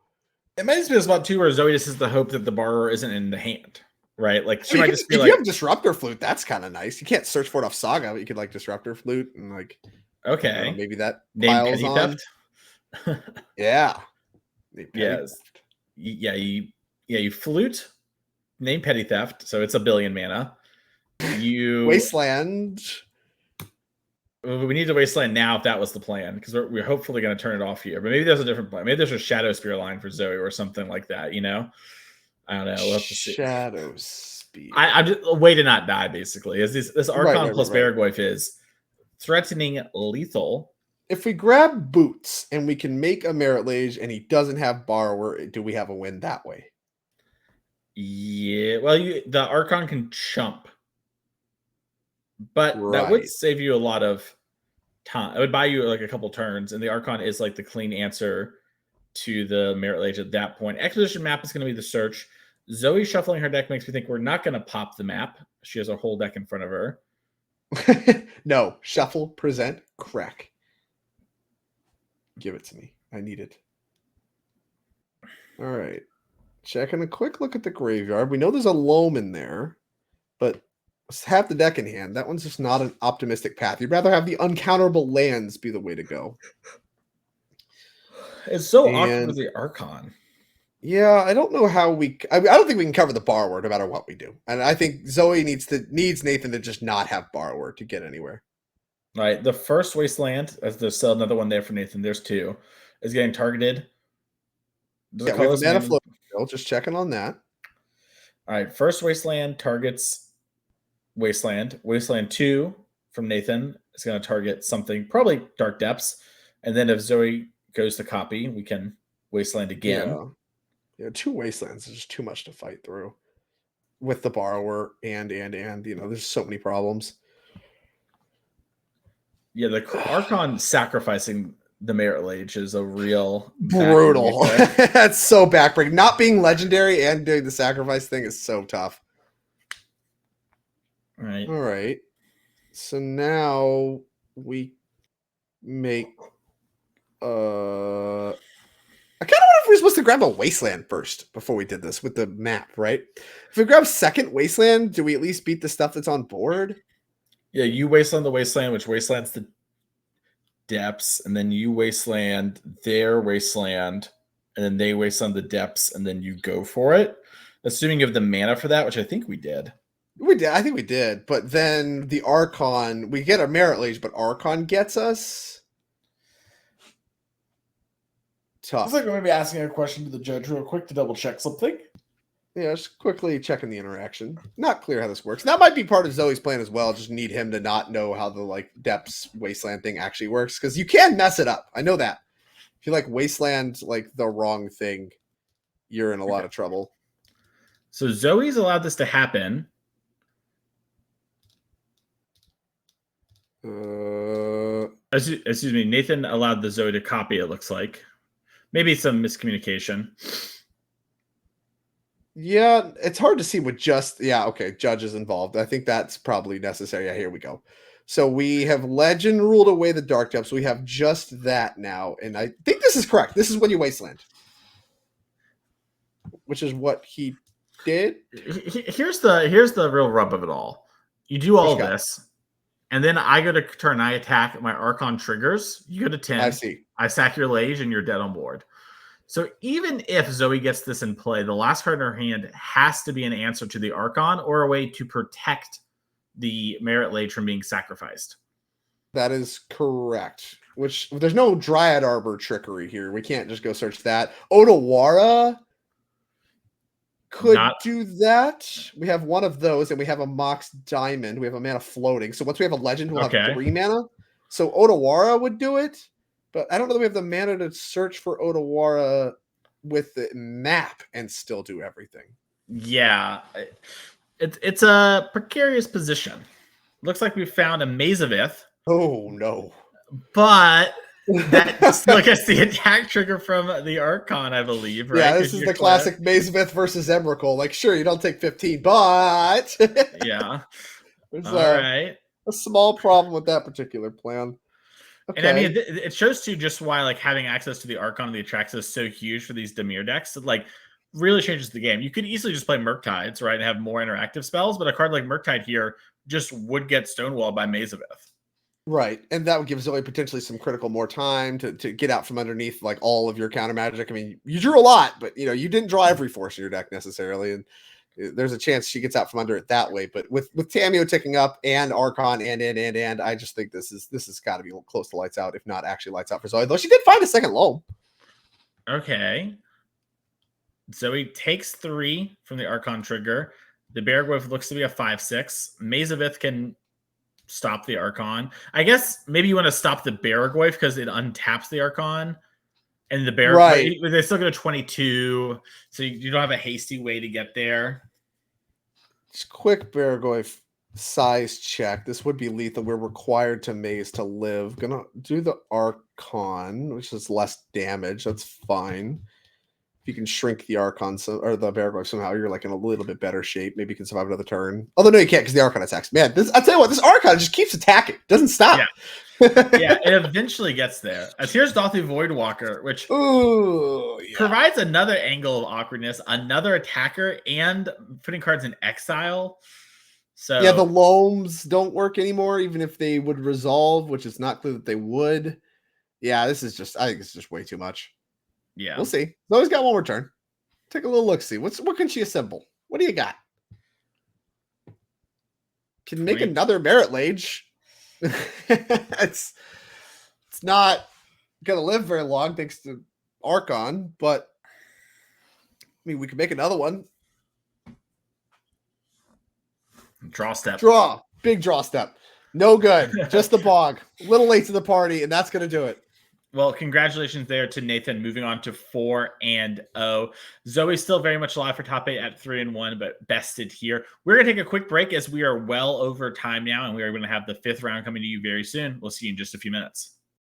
It might just be a spot too where Zoe just has the hope that the borrower isn't in the hand, right? Like she might just be if like, you have Disruptor Flute, that's kind of nice. You can't search for it off Saga, but you could like Disruptor Flute and like, okay, maybe that name piles Petty on. Theft. Yeah. Yes. You flute, name Petty Theft, so it's a billion mana. Wasteland. We need to wasteland now if that was the plan, because we're hopefully going to turn it off here. But maybe there's a different plan. Maybe there's a Shadow Spear line for Zoe or something like that. I don't know. We'll have to see. Shadow Spear. I'm just a way to not die, basically. Is this Archon plus Baraglyph is threatening lethal. If we grab Boots and we can make a Merit Lage and he doesn't have Borrower, do we have a win that way? Yeah. Well, the Archon can chump. But that would save you a lot of time. It would buy you like a couple turns, and the Archon is like the clean answer to the Merit Lage at that point. Exposition map is going to be the search. Zoe shuffling her deck makes me think we're not going to pop the map. She has a whole deck in front of her. No. Shuffle, present, crack. Give it to me. I need it. All right. Checking a quick look at the graveyard. We know there's a Loam in there, but have the deck in hand. That one's just not an optimistic path. You'd rather have the uncounterable lands be the way to go. It's so awkward with the Archon. Yeah, I don't know how I don't think we can cover the Borrower no matter what we do. And I think Zoe needs Nathan to just not have Borrower to get anywhere. All right, the first Wasteland, as there's still another one there for Nathan, there's two, is getting targeted. We have a mana flow. Just checking on that. All right, first Wasteland targets Wasteland. Wasteland 2 from Nathan is going to target something, probably Dark Depths. And then if Zoe goes to copy, we can Wasteland again. Yeah, 2 Wastelands is just too much to fight through with the Borrower and there's so many problems. Yeah, the Archon sacrificing the Merit Lage is a real brutal. That's so backbreaking. Not being legendary and doing the sacrifice thing is so tough. All right. So now we make I kind of wonder if we're supposed to grab a Wasteland first before we did this with the map, right? If we grab second Wasteland, do we at least beat the stuff that's on board? Yeah, you Wasteland the Wasteland, which Wastelands the Depths, and then you Wasteland their Wasteland, and then they Wasteland the Depths, and then you go for it. Assuming you have the mana for that, which I think we did. We did. I think we did. But then the Archon, we get a Merit Lage, but Archon gets us. Tough. Looks like we're going to be asking a question to the judge real quick to double check something. Yeah, just quickly checking the interaction. Not clear how this works. That might be part of Zoe's plan as well. Just need him to not know how the Depths Wasteland thing actually works, because you can mess it up. I know that. If you Wasteland the wrong thing, you're in a lot of trouble. So Zoe's allowed this to happen. Excuse me, Nathan allowed the Zoe to copy, it looks like. Maybe some miscommunication. Yeah, it's hard to see with just okay, judges involved. I think that's probably necessary. Yeah, here we go. So we have Legend ruled away the Dark Depths. We have just that now, and I think this is correct. This is when you Wasteland, which is what he did. Here's the real rub of it all. You do all this, and then I go to turn. I attack. My Archon triggers. You go to 10. I see. I sack your Lage, and you're dead on board. So even if Zoe gets this in play, the last card in her hand has to be an answer to the Archon or a way to protect the Merit Lage from being sacrificed. That is correct. Which there's no Dryad Arbor trickery here. We can't just go search that. Odawara could do that. We have one of those, and we have a Mox Diamond. We have a mana floating. So once we have a Legend, we'll have 3 mana. So Odawara would do it. But I don't know that we have the mana to search for Odawara with the map and still do everything. Yeah. It's a precarious position. Looks like we found a Maze of Ith. Oh, no. But that still gets the attack trigger from the Archon, I believe, right? Yeah, this is the classic Maze of Ith versus Emrakul. Like, sure, you don't take 15, but... yeah. There's a small problem with that particular plan. Okay. And I mean, it shows too just why like having access to the Archon and the Atraxa is so huge for these Dimir decks. It like really changes the game. You could easily just play Murktides, right, and have more interactive spells, but a card like Murktide here just would get stonewalled by Maze of Ith. Right, and that would give Zoe potentially some critical more time to get out from underneath like all of your counter magic. I mean, you drew a lot, but you didn't draw every force in your deck necessarily, and there's a chance she gets out from under it that way. But with Tamiyo ticking up and Archon and I just think this has got to be close to lights out, if not actually lights out for Zoe. Though she did find a second loam. Okay. Zoe takes 3 from the Archon trigger. The Beargwolf looks to be a 5/6. Maze of Ith can stop the Archon. I guess maybe you want to stop the Beargwolf because it untaps the Archon. And the Bear, right. They still go to 22, so you don't have a hasty way to get there. Just quick Beargwolf size check. This would be lethal. We're required to Maze to live. Gonna do the Archon, which is less damage. That's fine. If you can shrink the Archon or the Beargwolf somehow, you're like in a little bit better shape. Maybe you can survive another turn. Although no, you can't because the Archon attacks. Man, I tell you what, this Archon just keeps attacking. Doesn't stop. Yeah. Yeah, it eventually gets there. As here's Dauthi Voidwalker, which provides another angle of awkwardness, another attacker, and putting cards in exile. So yeah, the loams don't work anymore, even if they would resolve, which is not clear that they would. Yeah, I think it's just way too much. Yeah. We'll see. Zoe's got one more turn. Take a little look, see. What can she assemble? What do you got? Can make another Merit Lage. it's not gonna live very long thanks to Archon, but I mean we could make another one. Draw step. Big draw step. No good. Just the bog. A little late to the party, and that's gonna do it. Well, congratulations there to Nathan, moving on to 4-0. Zoe's still very much alive for top 8 at 3-1, but bested here. We're going to take a quick break as we are well over time now, and we are going to have the 5th round coming to you very soon. We'll see you in just a few minutes.